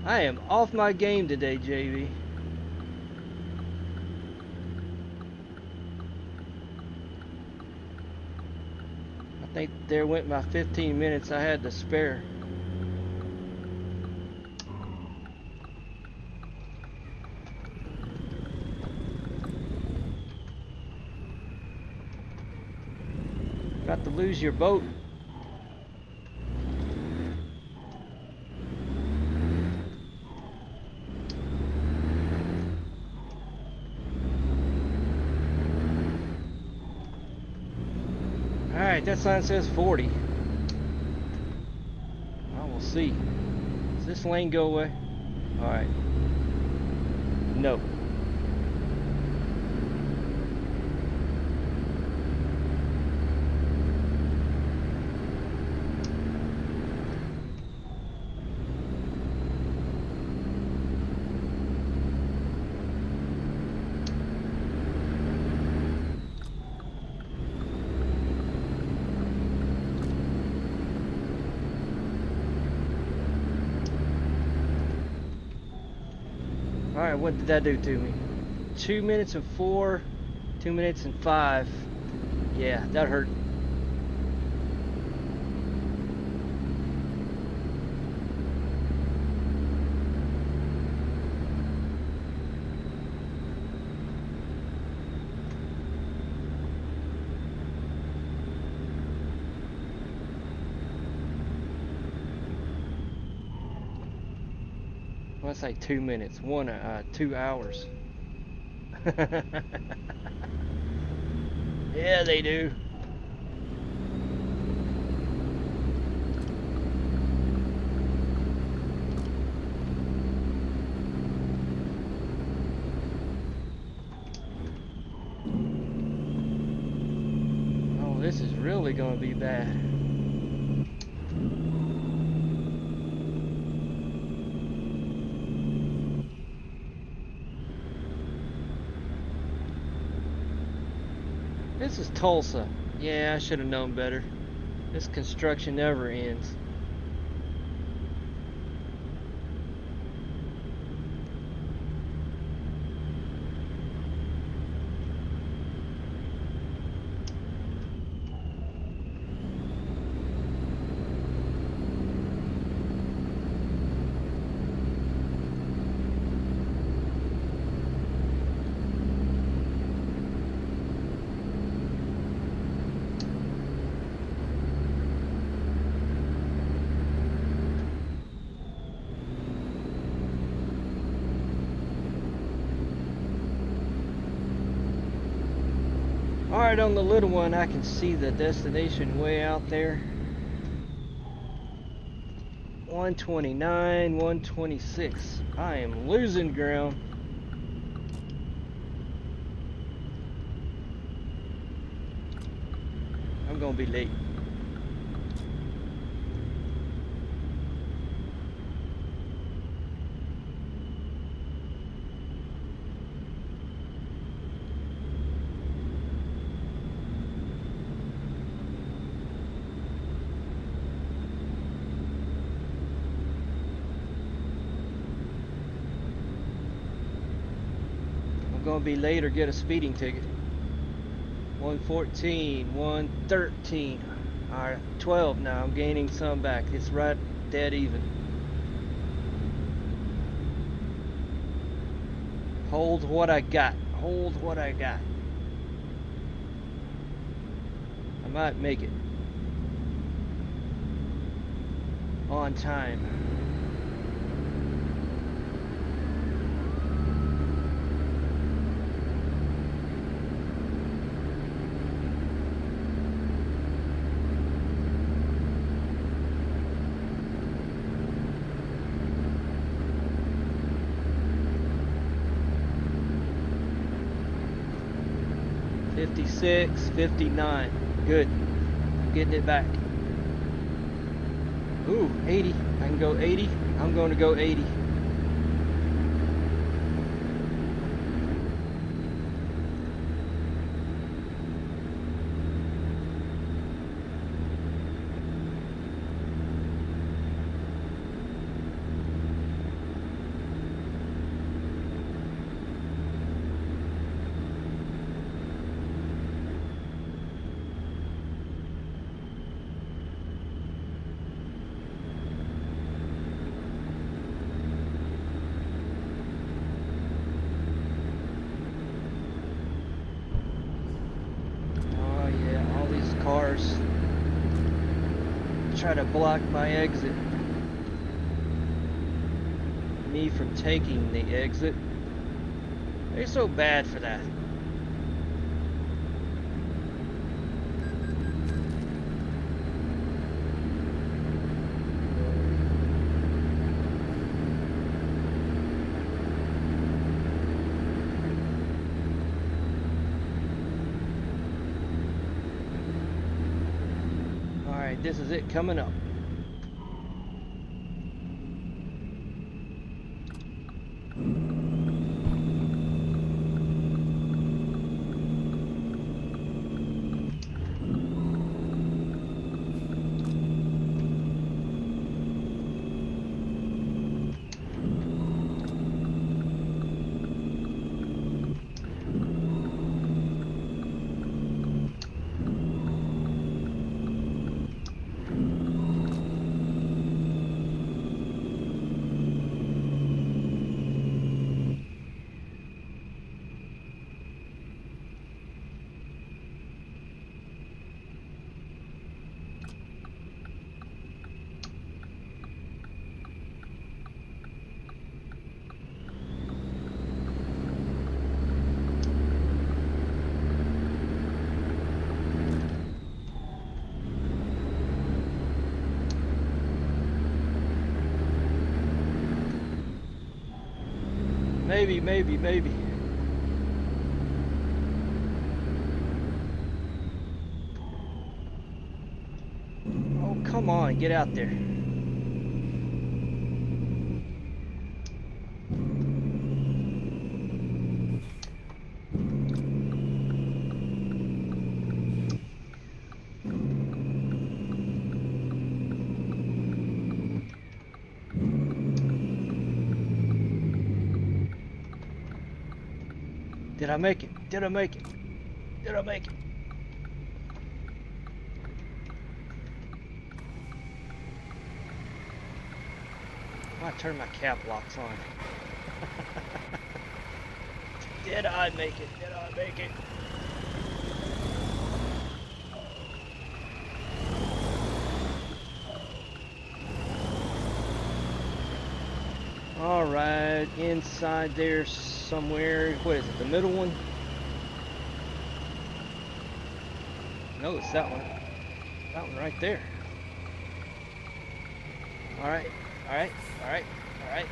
[SPEAKER 1] I am off my game today, JV. I think there went my 15 minutes I had to spare. About to lose your boat. Alright, that sign says 40. I will see. Does this lane go away? Alright. No. Alright, what did that do to me? 2 minutes and 4, 2 minutes and 5. Yeah, that hurt. Let's say 2 minutes, 2 hours. Yeah, they do. Oh, this is really going to be bad. This is Tulsa. Yeah, I should have known better. This construction never ends. Alright, on the little one, I can see the destination way out there. 129, 126. I am losing ground. I'm gonna be late. going to be late or get a speeding ticket. 114, 113. All right, 12 now. I'm gaining some back. It's right dead even. Hold what I got. Hold what I got. I might make it. On time. $56, $59. Good. I'm getting it back. Ooh, 80. I can go 80. I'm going to go 80. Try to block my exit. Me from taking the exit. They're so bad for that. This is it coming up. Maybe. Oh, come on, get out there. Did I make it? Did I make it? Did I make it? I turn my cap locks on. Did I make it? Did I make it? All right, inside there somewhere. What is it? The middle one? No, it's that one. That one right there. All right, all right, all right, all right.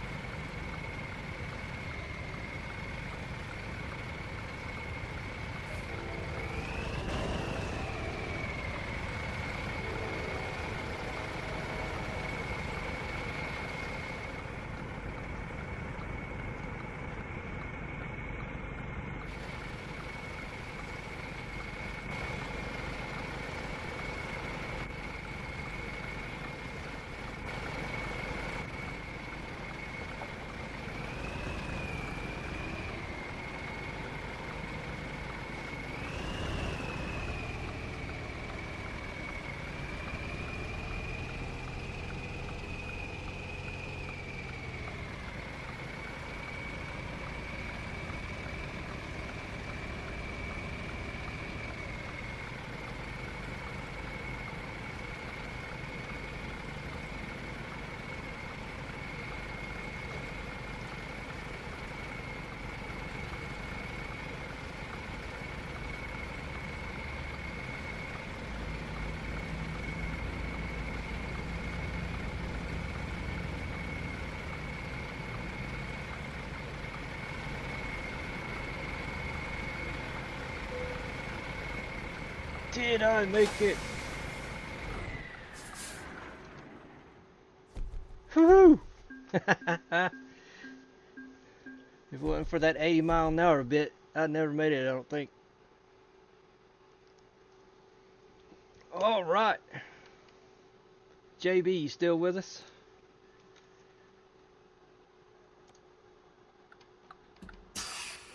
[SPEAKER 1] Did I make it? Woohoo! If it wasn't for that 80-mile-an-hour bit, I'd never made it, I don't think. All right. JB, you still with us?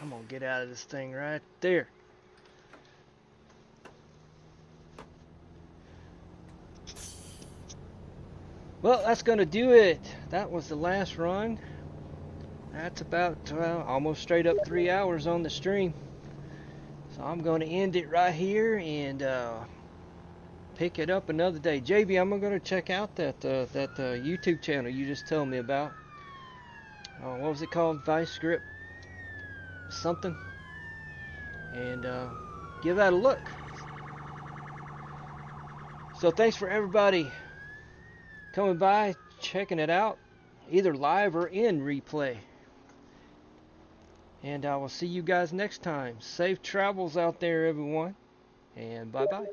[SPEAKER 1] I'm gonna get out of this thing right there. Well, that's gonna do it. That was the last run. That's about almost straight up 3 hours on the stream. So I'm going to end it right here and pick it up another day. JB, I'm going to check out that YouTube channel you just told me about. What was it called? Vice Grip something. And give that a look. So thanks for everybody coming by, checking it out, either live or in replay. And I will see you guys next time. Safe travels out there, everyone. And bye-bye.